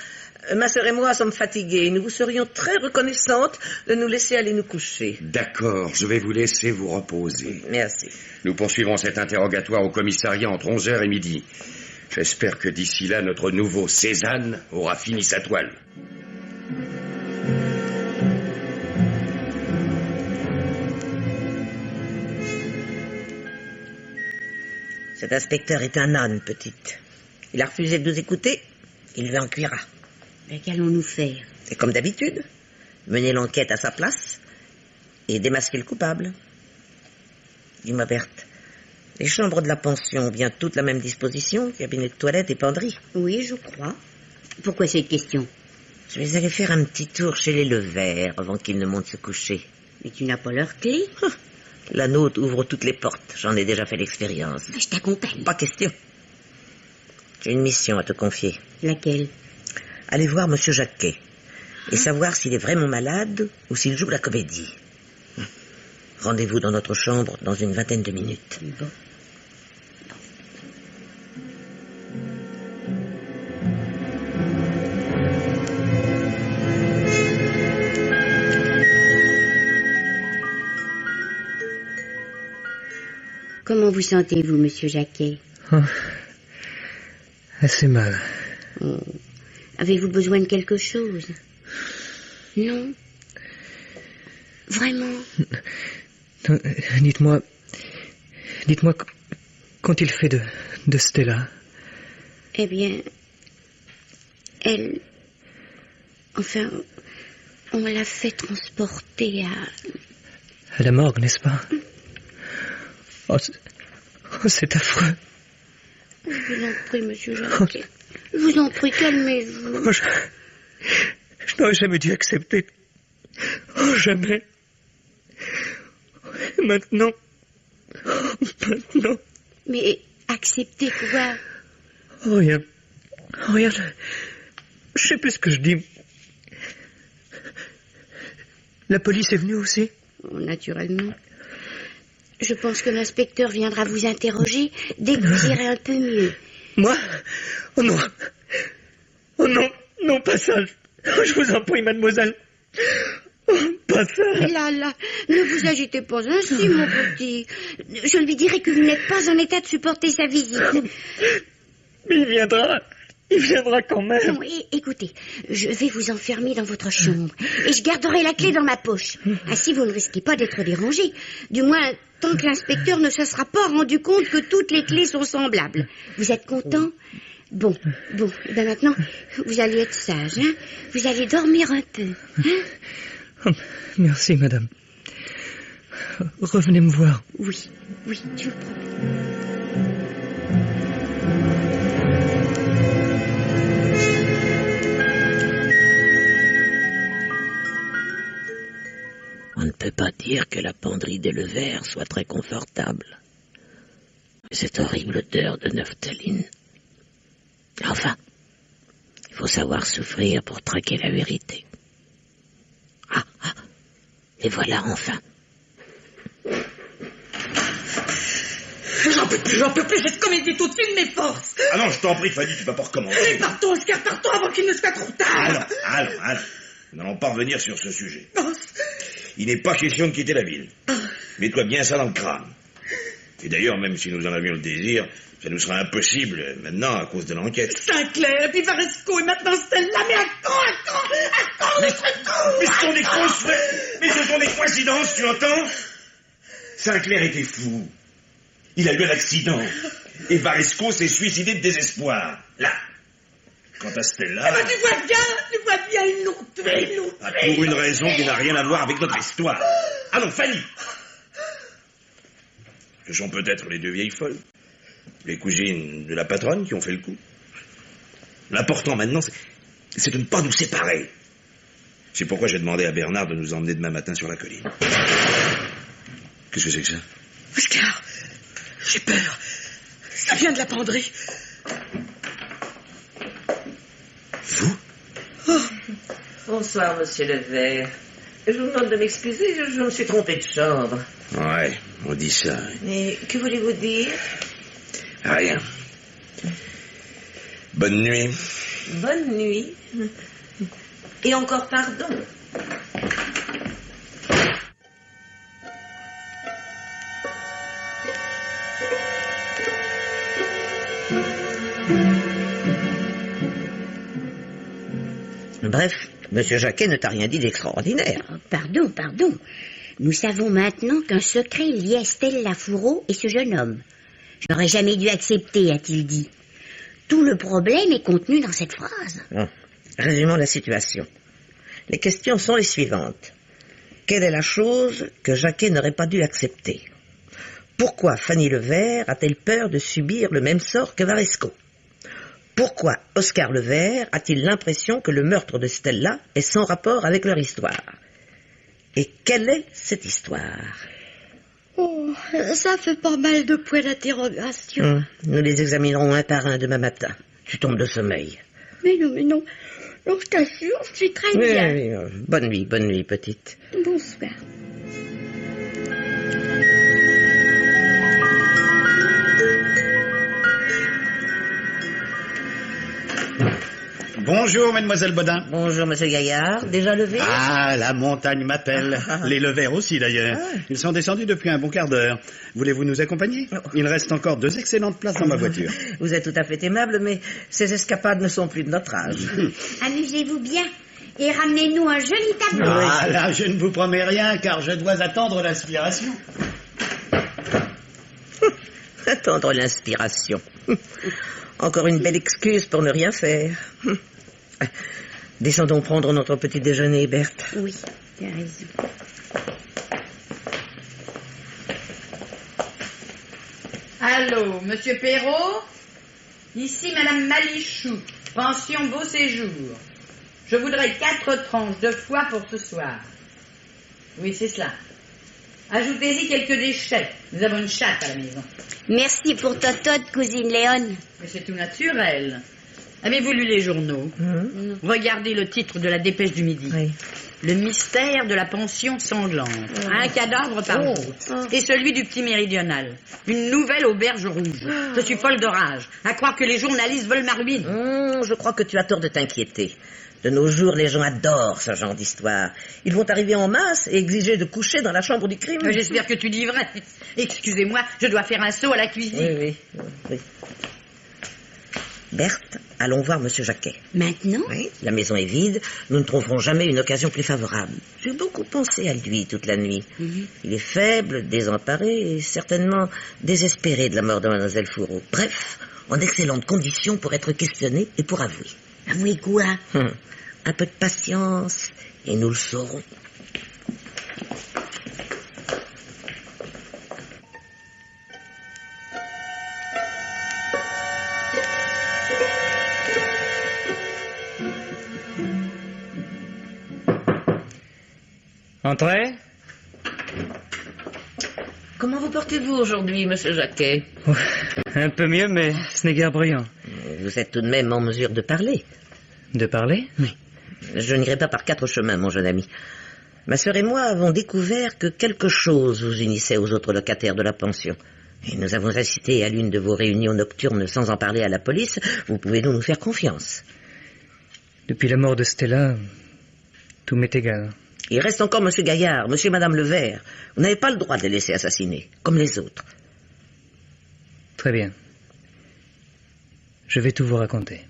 ma sœur et moi sommes fatigués. Nous vous serions très reconnaissantes de nous laisser aller nous coucher. D'accord, je vais vous laisser vous reposer. Merci. Nous poursuivrons cet interrogatoire au commissariat entre 11h et midi. J'espère que d'ici là, notre nouveau Cézanne aura fini sa toile. Cet inspecteur est un âne, petite. Il a refusé de nous écouter, il lui en cuira. Mais qu'allons-nous faire? Et comme d'habitude, mener l'enquête à sa place et démasquer le coupable. Dis-moi, Berthe, les chambres de la pension ont bien toutes la même disposition, cabinet de toilette et penderie? Oui, je crois. Pourquoi cette question? Je vais aller faire un petit tour chez les Levert avant qu'ils ne montent se coucher. Mais tu n'as pas leur clé? La nôtre ouvre toutes les portes. J'en ai déjà fait l'expérience. Je t'accompagne. Pas question. J'ai une mission à te confier. Laquelle? Aller voir Monsieur Jacquet et savoir s'il est vraiment malade ou s'il joue la comédie. Rendez-vous dans notre chambre dans une 20aine de minutes. Bon. Comment vous sentez-vous, monsieur Jacquet? Assez mal. Avez-vous besoin de quelque chose? Non? Vraiment? Non, dites-moi, qu'ont-ils fait de Stella? Eh bien, elle... Enfin, on l'a fait transporter à la morgue, n'est-ce pas? Oh, c'est affreux. Je vous en prie, monsieur Jacquet. Je vous en prie, calmez-vous. Oh, je n'aurais jamais dû accepter. Oh, jamais. Maintenant. Mais accepter quoi? Oh, rien. Je sais plus ce que je dis. La police est venue aussi? Oh, naturellement. Je pense que l'inspecteur viendra vous interroger dès que vous irez un peu mieux. Moi? Oh non. Oh non, non, pas ça. Oh, je vous en prie, mademoiselle. Oh, pas ça. Là, ne vous agitez pas ainsi, mon petit. Je lui dirai que vous n'êtes pas en état de supporter sa visite. Mais il viendra quand même. Non, écoutez, je vais vous enfermer dans votre chambre et je garderai la clé dans ma poche. Ainsi, vous ne risquez pas d'être dérangé. Du moins, tant que l'inspecteur ne se sera pas rendu compte que toutes les clés sont semblables. Vous êtes content? Bon, et ben maintenant, vous allez être sage, hein. Vous allez dormir un peu, hein. Oh, merci, madame. Revenez me voir. Oui, je vous promets. On ne peut pas dire que la penderie des Levers soit très confortable. Cette horrible odeur de naphtaline. Enfin, il faut savoir souffrir pour traquer la vérité. Ah, et voilà enfin. J'en peux plus, cette comédie est au-dessus de mes forces. Ah non, je t'en prie, Fanny, tu vas pas recommencer. Allez, partons, Oscar, partons avant qu'il ne soit trop tard. Allons. Nous n'allons pas revenir sur ce sujet. Il n'est pas question de quitter la ville. Mets-toi bien ça dans le crâne. Et d'ailleurs, même si nous en avions le désir, ça nous sera impossible maintenant à cause de l'enquête. Saint-Clair, et puis Varesco, et maintenant celle-là, mais à quand notre coup? Mais ce sont des coïncidences, tu entends? Saint-Clair était fou. Il a eu un accident. Et Varesco s'est suicidé de désespoir. Là. Quant à Stella... Eh ben, tu vois bien, ils l'ont tué. Pour une raison qui n'a rien à voir avec notre histoire. Allons, Fanny. Ce sont peut-être les deux vieilles folles. Les cousines de la patronne qui ont fait le coup. L'important maintenant, c'est de ne pas nous séparer. C'est pourquoi j'ai demandé à Bernard de nous emmener demain matin sur la colline. Qu'est-ce que c'est que ça? Oscar, j'ai peur. Ça vient de la penderie. Vous? Bonsoir, monsieur Levert. Je vous demande de m'excuser, je me suis trompé de chambre. Ouais, on dit ça. Mais que voulez-vous dire? Rien. Bonne nuit. Bonne nuit. Et encore pardon. Bref, monsieur Jacquet ne t'a rien dit d'extraordinaire. Oh, pardon. Nous savons maintenant qu'un secret liait Estelle Lafoureau et ce jeune homme. Je n'aurais jamais dû accepter, a-t-il dit. Tout le problème est contenu dans cette phrase. Bon, résumons la situation. Les questions sont les suivantes. Quelle est la chose que Jacquet n'aurait pas dû accepter? Pourquoi Fanny Levert a-t-elle peur de subir le même sort que Varesco? Pourquoi Oscar Levert a-t-il l'impression que le meurtre de Stella est sans rapport avec leur histoire? Et quelle est cette histoire? Oh, ça fait pas mal de points d'interrogation. Nous les examinerons un par un demain matin. Tu tombes de sommeil. Mais non. Non, je t'assure, je suis très bien. Oui. Bonne nuit, petite. Bonsoir. Bonjour, mademoiselle Bodin. Bonjour, monsieur Gaillard. Déjà levé? Ah, la montagne m'appelle. Les Levers aussi, d'ailleurs. Ils sont descendus depuis un bon quart d'heure. Voulez-vous nous accompagner? Il reste encore 2 excellentes places dans ma voiture. Vous êtes tout à fait aimable, mais ces escapades ne sont plus de notre âge. Amusez-vous bien et ramenez-nous un joli tableau. Ah, là, je ne vous promets rien, car je dois attendre l'inspiration. Attendre l'inspiration. Encore une belle excuse pour ne rien faire. Descendons prendre notre petit déjeuner, Berthe. Oui, tu as raison. Allô, monsieur Perrault? Ici madame Malichou, pension Beau Séjour. Je voudrais 4 tranches de foie pour ce soir. Oui, c'est cela. Ajoutez-y quelques déchets. Nous avons une chatte à la maison. Merci pour Totote, cousine Léone. Mais c'est tout naturel. Avez-vous lu les journaux? Regardez le titre de la Dépêche du Midi. Oui. Le mystère de la pension sanglante. Un cadavre par jour. Et celui du petit méridional. Une nouvelle auberge rouge. Je suis folle de rage. À croire que les journalistes veulent ma ruine. Je crois que tu as tort de t'inquiéter. De nos jours, les gens adorent ce genre d'histoire. Ils vont arriver en masse et exiger de coucher dans la chambre du crime. J'espère que tu dis vrai. Excusez-moi, je dois faire un saut à la cuisine. Oui. Berthe, allons voir monsieur Jacquet. Maintenant? Oui, la maison est vide. Nous ne trouverons jamais une occasion plus favorable. J'ai beaucoup pensé à lui toute la nuit. Il est faible, désemparé et certainement désespéré de la mort de mademoiselle Fourreau. Bref, en excellentes conditions pour être questionné et pour avouer. Avouez quoi? Un peu de patience, et nous le saurons. Entrez. Comment vous portez-vous aujourd'hui, monsieur Jacquet? Un peu mieux, mais ce n'est guère brillant. Vous êtes tout de même en mesure de parler. De parler? Oui. Je n'irai pas par 4 chemins, mon jeune ami. Ma sœur et moi avons découvert que quelque chose vous unissait aux autres locataires de la pension. Et nous avons assisté à l'une de vos réunions nocturnes sans en parler à la police. Vous pouvez donc nous faire confiance. Depuis la mort de Stella, tout m'est égal. Il reste encore monsieur Gaillard, monsieur et madame Levert. Vous n'avez pas le droit de les laisser assassiner, comme les autres. Très bien. Je vais tout vous raconter.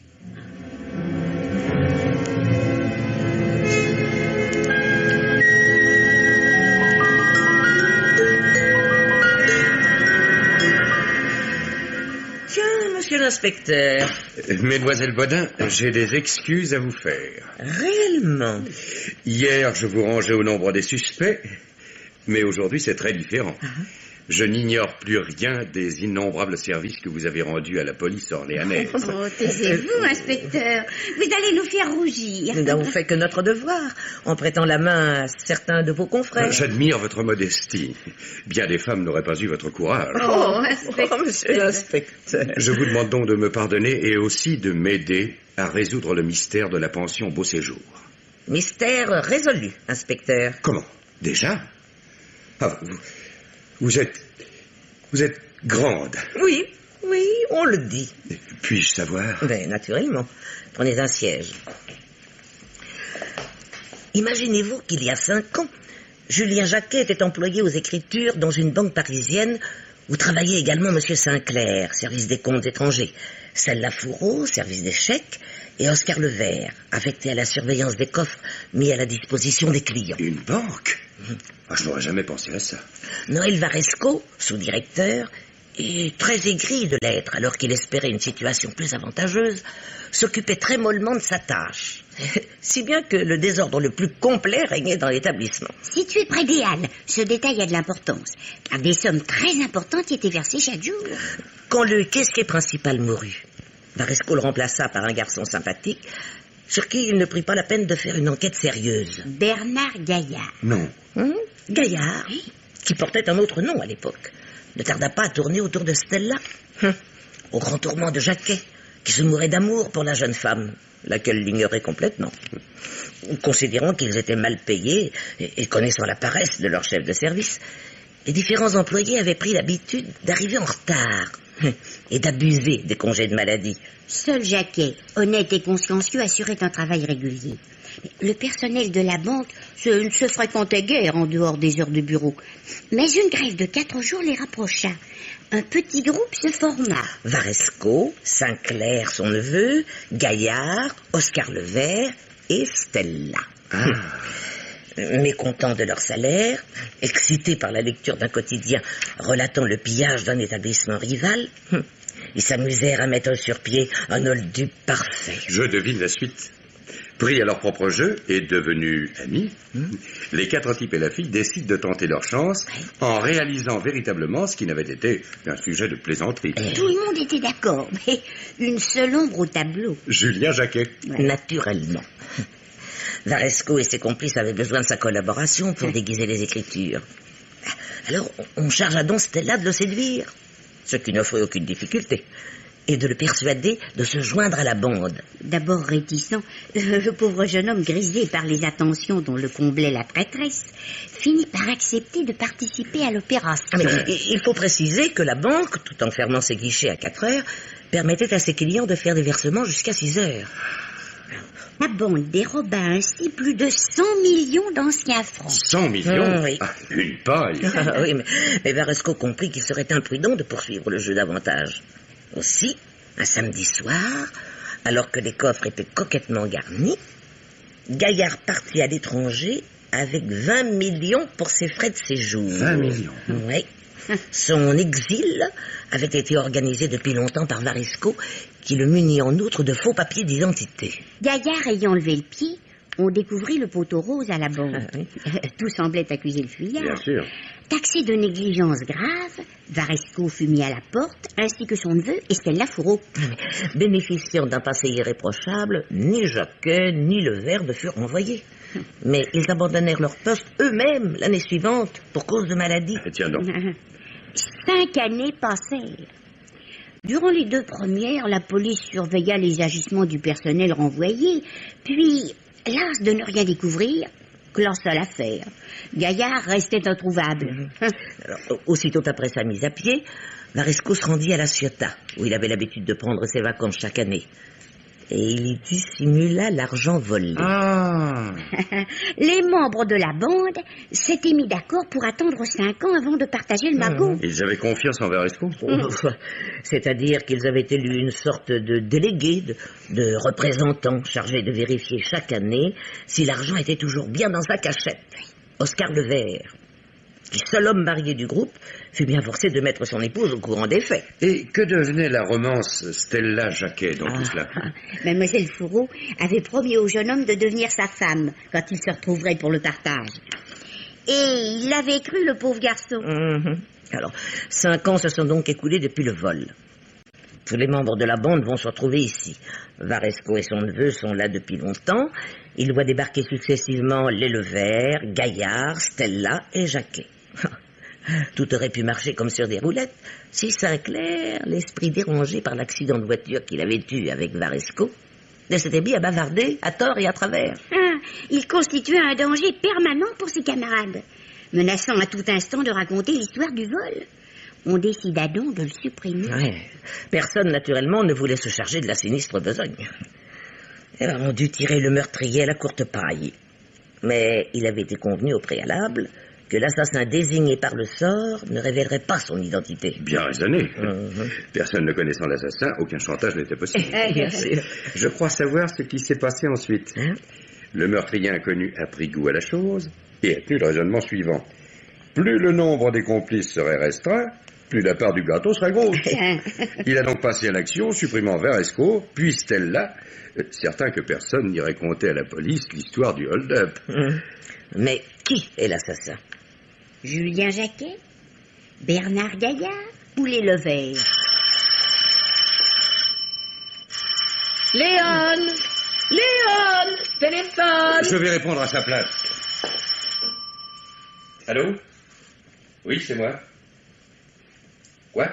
Tiens, monsieur l'inspecteur. Mesdemoiselles Bodin, j'ai des excuses à vous faire. Réellement? Hier, je vous rangeais au nombre des suspects, mais aujourd'hui, c'est très différent. Je n'ignore plus rien des innombrables services que vous avez rendus à la police orléanaise. Oh, taisez-vous, inspecteur. Vous allez nous faire rougir. Nous n'avons fait que notre devoir, en prêtant la main à certains de vos confrères. J'admire votre modestie. Bien des femmes n'auraient pas eu votre courage. Oh, monsieur l'inspecteur. Je vous demande donc de me pardonner et aussi de m'aider à résoudre le mystère de la pension Beau Séjour. Mystère résolu, inspecteur. Comment? Déjà? Ah, vous êtes grande. Oui, on le dit. Puis-je savoir? Ben, naturellement. Prenez un siège. Imaginez-vous qu'il y a 5 ans, Julien Jacquet était employé aux écritures dans une banque parisienne où travaillait également monsieur Sinclair, service des comptes étrangers, Celle Lafourreau, service des chèques, et Oscar Levert, affecté à la surveillance des coffres mis à la disposition des clients. Une banque? Je n'aurais jamais pensé à ça. Noël Varesco, sous-directeur, et très aigri de l'être alors qu'il espérait une situation plus avantageuse, s'occupait très mollement de sa tâche. Si bien que le désordre le plus complet régnait dans l'établissement. Situé près des Halles, ce détail a de l'importance, car des sommes très importantes y étaient versées chaque jour. Quand le caissier principal mourut, Varesco le remplaça par un garçon sympathique, sur qui il ne prit pas la peine de faire une enquête sérieuse. Bernard Gaillard. Non. Gaillard, qui portait un autre nom à l'époque, ne tarda pas à tourner autour de Stella, au grand tourment de Jacquet, qui se mourait d'amour pour la jeune femme, laquelle l'ignorait complètement. Considérant qu'ils étaient mal payés et connaissant la paresse de leur chef de service, les différents employés avaient pris l'habitude d'arriver en retard et d'abuser des congés de maladie. Seul Jacquet, honnête et consciencieux, assurait un travail régulier. Le personnel de la banque ne se fréquentait guère en dehors des heures de bureau. Mais une grève de 4 jours les rapprocha. Un petit groupe se forma. Varesco, Sinclair, son neveu, Gaillard, Oscar Levert et Stella. Mécontents de leur salaire, excités par la lecture d'un quotidien relatant le pillage d'un établissement rival, ils s'amusèrent à mettre sur pied un holdup parfait. Je devine la suite. Pris à leur propre jeu et devenus amis, les 4 types et la fille décident de tenter leur chance en réalisant véritablement ce qui n'avait été un sujet de plaisanterie. Tout le monde était d'accord, mais une seule ombre au tableau. Julien Jacquet. Naturellement. Varesco et ses complices avaient besoin de sa collaboration pour déguiser les écritures. Alors, on chargea donc Stella de le séduire, ce qui n'offrait aucune difficulté, et de le persuader de se joindre à la bande. D'abord réticent, le pauvre jeune homme, grisé par les attentions dont le comblait la prêtresse, finit par accepter de participer à l'opération. Mais il faut préciser que la banque, tout en fermant ses guichets à 4 heures, permettait à ses clients de faire des versements jusqu'à 6 heures. La banque déroba ainsi plus de 100 millions d'anciens francs. 100 millions? Oui. Une paille. Oui, mais Varesco comprit qu'il serait imprudent de poursuivre le jeu davantage. Aussi, un samedi soir, alors que les coffres étaient coquettement garnis, Gaillard partit à l'étranger avec 20 millions pour ses frais de séjour. 20 millions? Oui. Son exil avait été organisé depuis longtemps par Varesco, qui le munit en outre de faux papiers d'identité. Gaillard ayant levé le pied, on découvrit le poteau rose à la bande. Tout semblait accuser le fuyard. Bien sûr. Taxé de négligence grave, Varesco fut mis à la porte, ainsi que son neveu Estelle Lafourreau. Bénéficiant d'un passé irréprochable, ni Jacquet ni Levert ne furent renvoyés. Mais ils abandonnèrent leur poste eux-mêmes l'année suivante pour cause de maladie. Tiens donc. 5 années passèrent. Durant les 2 premières, la police surveilla les agissements du personnel renvoyé, puis, las de ne rien découvrir, clança l'affaire. Gaillard restait introuvable. Alors, aussitôt après sa mise à pied, Varesco se rendit à La Ciotat, où il avait l'habitude de prendre ses vacances chaque année. Et il y dissimula l'argent volé. Ah. Les membres de la bande s'étaient mis d'accord pour attendre 5 ans avant de partager le magot. Ils avaient confiance en Varesco. C'est-à-dire qu'ils avaient élu une sorte de délégué, de représentant chargé de vérifier chaque année si l'argent était toujours bien dans sa cachette. Oscar Levert, qui seul homme marié du groupe, fut bien forcé de mettre son épouse au courant des faits. Et que devenait la romance Stella-Jacquet dans tout cela? Mademoiselle Fourreau avait promis au jeune homme de devenir sa femme quand il se retrouverait pour le partage. Et il l'avait cru, le pauvre garçon. Alors, 5 ans se sont donc écoulés depuis le vol. Tous les membres de la bande vont se retrouver ici. Varesco et son neveu sont là depuis longtemps. Ils voient débarquer successivement les Levert, Gaillard, Stella et Jacquet. Tout aurait pu marcher comme sur des roulettes si Sinclair, l'esprit dérangé par l'accident de voiture qu'il avait eu avec Varesco, ne s'était mis à bavarder à tort et à travers. Il constituait un danger permanent pour ses camarades, menaçant à tout instant de raconter l'histoire du vol. On décida donc de le supprimer. Personne, naturellement, ne voulait se charger de la sinistre besogne. Alors, on dut tirer le meurtrier à la courte paille. Mais il avait été convenu au préalable que l'assassin désigné par le sort ne révélerait pas son identité. Bien raisonné. Personne ne connaissant l'assassin, aucun chantage n'était possible. Bien sûr. Je crois savoir ce qui s'est passé ensuite. Le meurtrier inconnu a pris goût à la chose et a tenu le raisonnement suivant. Plus le nombre des complices serait restreint, plus la part du gâteau serait grosse. Il a donc passé à l'action, supprimant Varesco, puis Stella, certain que personne n'irait conter à la police l'histoire du hold-up. Mais qui est l'assassin? Julien Jacquet, Bernard Gaillard ou les Levert? Léon! Léon! Téléphone! Je vais répondre à sa place. Allô? Oui, c'est moi. Quoi?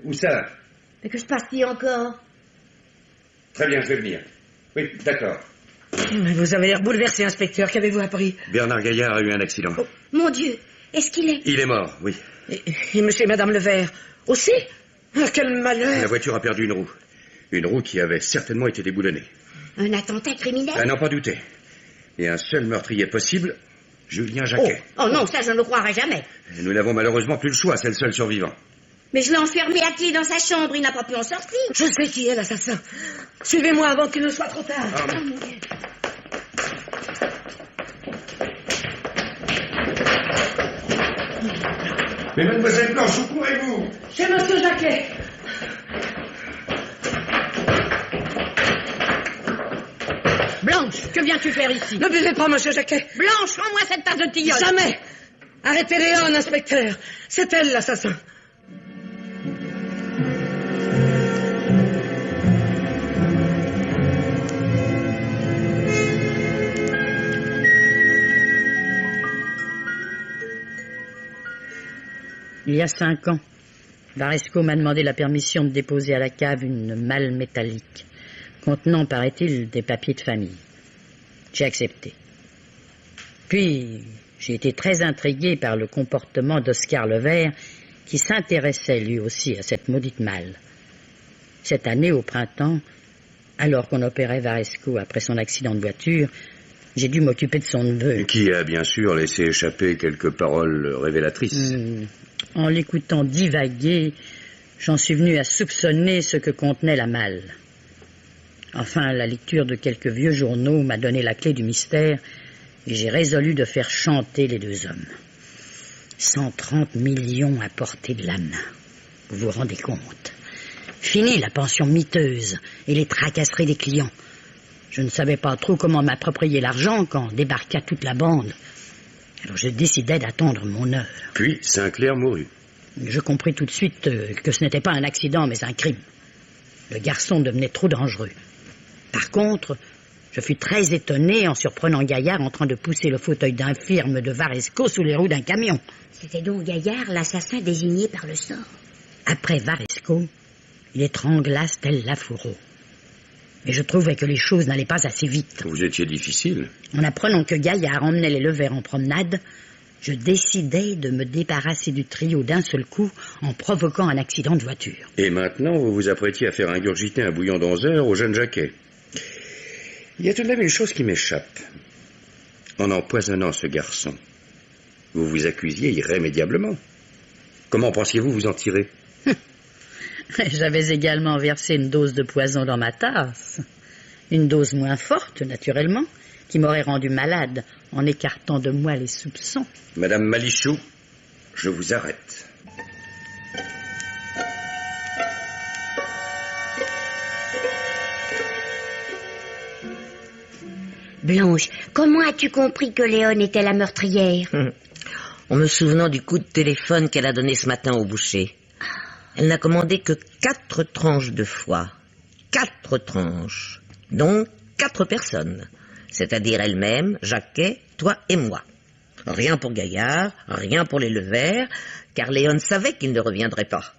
Où ça? Mais que se passe-t-il encore? Très bien, je vais venir. Oui, d'accord. Mais vous avez l'air bouleversé, inspecteur. Qu'avez-vous appris? Bernard Gaillard a eu un accident. Oh, mon Dieu, est-ce qu'il est... Il est mort, oui. Et monsieur et madame Levert aussi? Oh, quel malheur! La voiture a perdu une roue. Une roue qui avait certainement été déboulonnée. Un attentat criminel? À n'en pas douter. Et un seul meurtrier possible, Julien Jacquet. Oh non, ça je ne le croirai jamais. Nous n'avons malheureusement plus le choix, c'est le seul survivant. Mais je l'ai enfermé à clé dans sa chambre, il n'a pas pu en sortir. Je sais qui est l'assassin. Suivez-moi avant qu'il ne soit trop tard. Mon Dieu. Mais mademoiselle Blanche, où courez-vous? C'est monsieur Jacquet. Blanche, que viens-tu faire ici? Ne buvez pas, monsieur Jacquet. Blanche, rends-moi cette tasse de tilleul. Jamais. Arrêtez Léon, inspecteur. C'est elle l'assassin. Il y a 5 ans, Varesco m'a demandé la permission de déposer à la cave une malle métallique, contenant, paraît-il, des papiers de famille. J'ai accepté. Puis, j'ai été très intrigué par le comportement d'Oscar Levert, qui s'intéressait lui aussi à cette maudite malle. Cette année, au printemps, alors qu'on opérait Varesco après son accident de voiture, j'ai dû m'occuper de son neveu. Qui a bien sûr laissé échapper quelques paroles révélatrices. En l'écoutant divaguer, j'en suis venu à soupçonner ce que contenait la malle. Enfin, la lecture de quelques vieux journaux m'a donné la clé du mystère et j'ai résolu de faire chanter les 2 hommes. 130 millions à portée de la main. Vous vous rendez compte? Fini la pension miteuse et les tracasseries des clients. Je ne savais pas trop comment m'approprier l'argent quand débarqua toute la bande. Alors je décidai d'attendre mon heure. Puis Sinclair mourut. Je compris tout de suite que ce n'était pas un accident, mais un crime. Le garçon devenait trop dangereux. Par contre, je fus très étonné en surprenant Gaillard en train de pousser le fauteuil d'infirme de Varesco sous les roues d'un camion. C'était donc Gaillard, l'assassin désigné par le sort. Après Varesco, il étrangla Stella Fourreau. Mais je trouvais que les choses n'allaient pas assez vite. Vous étiez difficile. En apprenant que Gaillard emmenait les Levers en promenade, je décidai de me débarrasser du trio d'un seul coup en provoquant un accident de voiture. Et maintenant, vous vous apprêtiez à faire ingurgiter un bouillon d'11 heures au jeune Jacquet. Il y a tout de même une chose qui m'échappe. En empoisonnant ce garçon, vous vous accusiez irrémédiablement. Comment pensiez-vous vous en tirer? J'avais également versé une dose de poison dans ma tasse. Une dose moins forte, naturellement, qui m'aurait rendu malade en écartant de moi les soupçons. Madame Malichou, je vous arrête. Blanche, comment as-tu compris que Léon était la meurtrière? En me souvenant du coup de téléphone qu'elle a donné ce matin au boucher. Elle n'a commandé que 4 tranches de foie. 4 tranches. Donc 4 personnes. C'est-à-dire elle-même, Jacquet, toi et moi. Rien pour Gaillard, rien pour les Levers, car Léon savait qu'il ne reviendrait pas.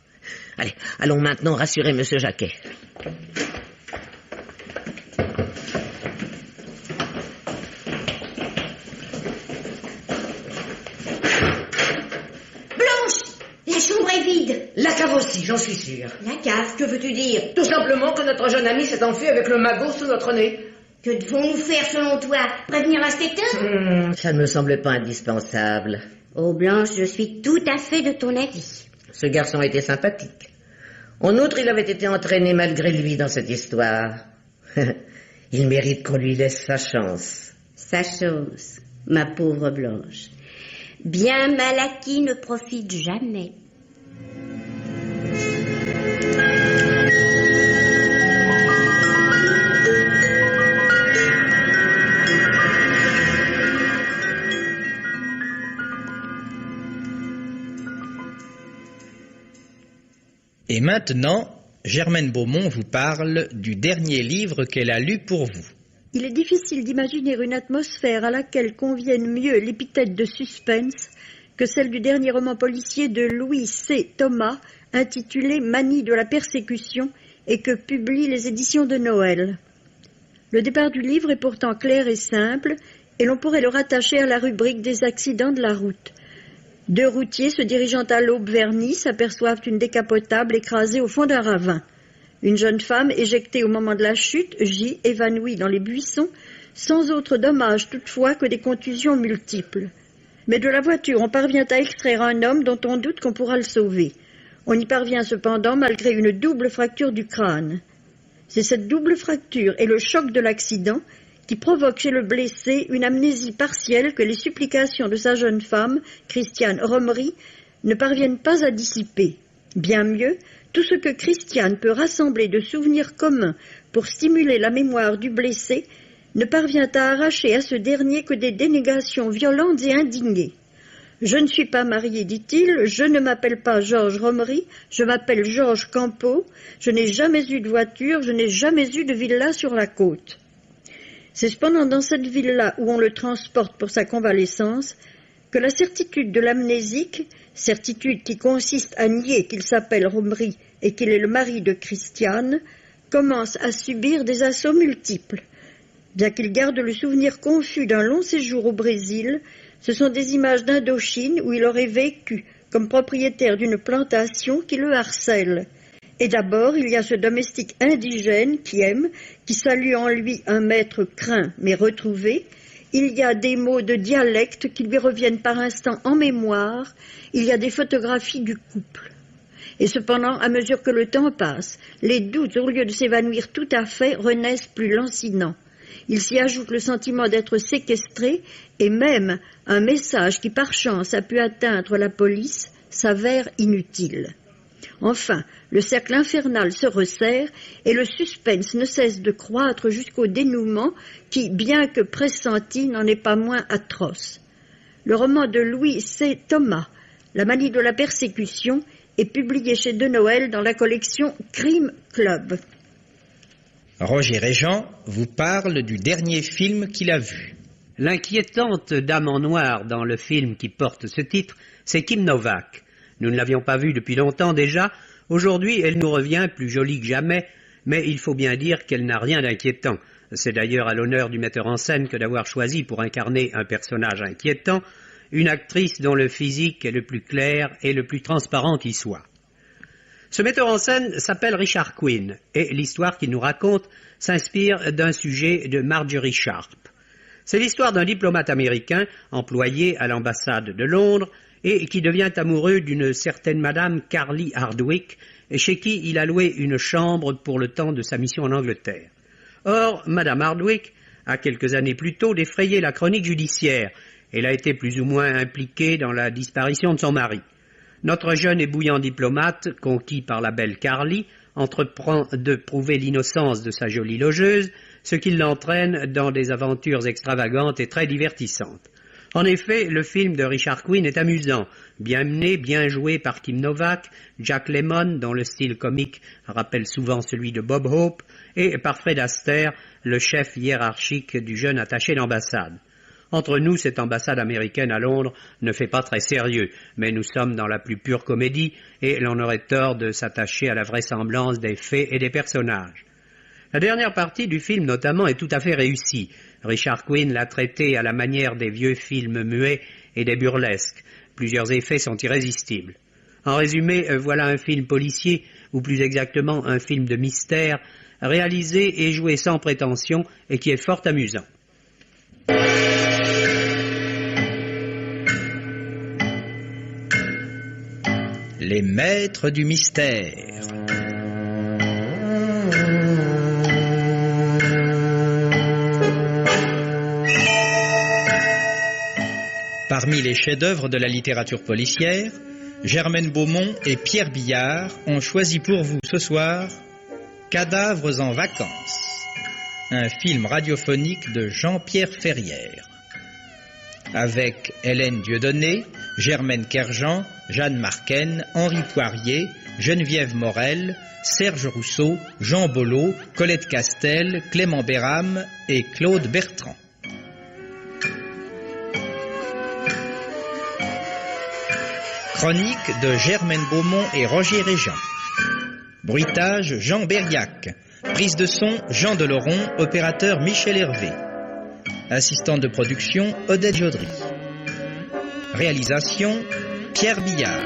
Allez, allons maintenant rassurer Monsieur Jacquet. La chambre est vide. La cave aussi, j'en suis sûr. La cave, que veux-tu dire? Tout simplement que notre jeune ami s'est enfui avec le magot sous notre nez. Que devons-nous faire selon toi? Prévenir l'inspecteur? Ça ne me semble pas indispensable. Oh Blanche, je suis tout à fait de ton avis. Ce garçon était sympathique. En outre, il avait été entraîné malgré lui dans cette histoire. Il mérite qu'on lui laisse sa chance. Sa chance, ma pauvre Blanche. Bien mal acquis ne profite jamais. Et maintenant, Germaine Beaumont vous parle du dernier livre qu'elle a lu pour vous. Il est difficile d'imaginer une atmosphère à laquelle convienne mieux l'épithète de suspense que celle du dernier roman policier de Louis C. Thomas, intitulé Manie de la persécution, et que publient les éditions de Noël. Le départ du livre est pourtant clair et simple, et l'on pourrait le rattacher à la rubrique des accidents de la route. 2 routiers se dirigeant à l'aube vers Nice aperçoivent une décapotable écrasée au fond d'un ravin. Une jeune femme éjectée au moment de la chute gît évanouie dans les buissons, sans autre dommage toutefois que des contusions multiples. Mais de la voiture, on parvient à extraire un homme dont on doute qu'on pourra le sauver. On y parvient cependant malgré une double fracture du crâne. C'est cette double fracture et le choc de l'accident qui provoque chez le blessé une amnésie partielle que les supplications de sa jeune femme, Christiane Romery, ne parviennent pas à dissiper. Bien mieux, tout ce que Christiane peut rassembler de souvenirs communs pour stimuler la mémoire du blessé ne parvient à arracher à ce dernier que des dénégations violentes et indignées. « Je ne suis pas marié, dit-il, je ne m'appelle pas Georges Romery, je m'appelle Georges Campeau, je n'ai jamais eu de voiture, je n'ai jamais eu de villa sur la côte. » C'est cependant dans cette villa où on le transporte pour sa convalescence que la certitude de l'amnésique, certitude qui consiste à nier qu'il s'appelle Romery et qu'il est le mari de Christiane, commence à subir des assauts multiples. Bien qu'il garde le souvenir confus d'un long séjour au Brésil, ce sont des images d'Indochine où il aurait vécu comme propriétaire d'une plantation qui le harcèle. Et d'abord, il y a ce domestique indigène qui aime, qui salue en lui un maître craint mais retrouvé. Il y a des mots de dialecte qui lui reviennent par instants en mémoire. Il y a des photographies du couple. Et cependant, à mesure que le temps passe, les doutes, au lieu de s'évanouir tout à fait, renaissent plus lancinants. Il s'y ajoute le sentiment d'être séquestré et même un message qui par chance a pu atteindre la police s'avère inutile. Enfin, le cercle infernal se resserre et le suspense ne cesse de croître jusqu'au dénouement qui, bien que pressenti, n'en est pas moins atroce. Le roman de Louis C. Thomas, La manie de la persécution, est publié chez De Noël dans la collection Crime Club. Roger Régent vous parle du dernier film qu'il a vu. L'inquiétante dame en noir dans le film qui porte ce titre, c'est Kim Novak. Nous ne l'avions pas vue depuis longtemps déjà. Aujourd'hui, elle nous revient plus jolie que jamais, mais il faut bien dire qu'elle n'a rien d'inquiétant. C'est d'ailleurs à l'honneur du metteur en scène que d'avoir choisi pour incarner un personnage inquiétant une actrice dont le physique est le plus clair et le plus transparent qui soit. Ce metteur en scène s'appelle Richard Quinn, et l'histoire qu'il nous raconte s'inspire d'un sujet de Marjorie Sharp. C'est l'histoire d'un diplomate américain employé à l'ambassade de Londres et qui devient amoureux d'une certaine madame Carly Hardwick, chez qui il a loué une chambre pour le temps de sa mission en Angleterre. Or, madame Hardwick a quelques années plus tôt défrayé la chronique judiciaire. Elle a été plus ou moins impliquée dans la disparition de son mari. Notre jeune et bouillant diplomate, conquis par la belle Carly, entreprend de prouver l'innocence de sa jolie logeuse, ce qui l'entraîne dans des aventures extravagantes et très divertissantes. En effet, le film de Richard Quinn est amusant, bien mené, bien joué par Kim Novak, Jack Lemmon, dont le style comique rappelle souvent celui de Bob Hope, et par Fred Astaire, le chef hiérarchique du jeune attaché d'ambassade. Entre nous, cette ambassade américaine à Londres ne fait pas très sérieux, mais nous sommes dans la plus pure comédie et l'on aurait tort de s'attacher à la vraisemblance des faits et des personnages. La dernière partie du film, notamment, est tout à fait réussie. Richard Quinn l'a traité à la manière des vieux films muets et des burlesques. Plusieurs effets sont irrésistibles. En résumé, voilà un film policier, ou plus exactement un film de mystère, réalisé et joué sans prétention et qui est fort amusant. Les maîtres du mystère. Parmi les chefs-d'œuvre de la littérature policière, Germaine Beaumont et Pierre Billard ont choisi pour vous ce soir Cadavres en vacances, un film radiophonique de Jean-Pierre Ferrière. Avec Hélène Dieudonné, Germaine Kerjean, Jeanne Marquen, Henri Poirier, Geneviève Morel, Serge Rousseau, Jean Bollot, Colette Castel, Clément Béram et Claude Bertrand. Chronique de Germaine Beaumont et Roger Régent. Bruitage Jean Berriac. Prise de son Jean Deloron, opérateur Michel Hervé. Assistant de production Odette Jaudry. Réalisation Pierre Billard.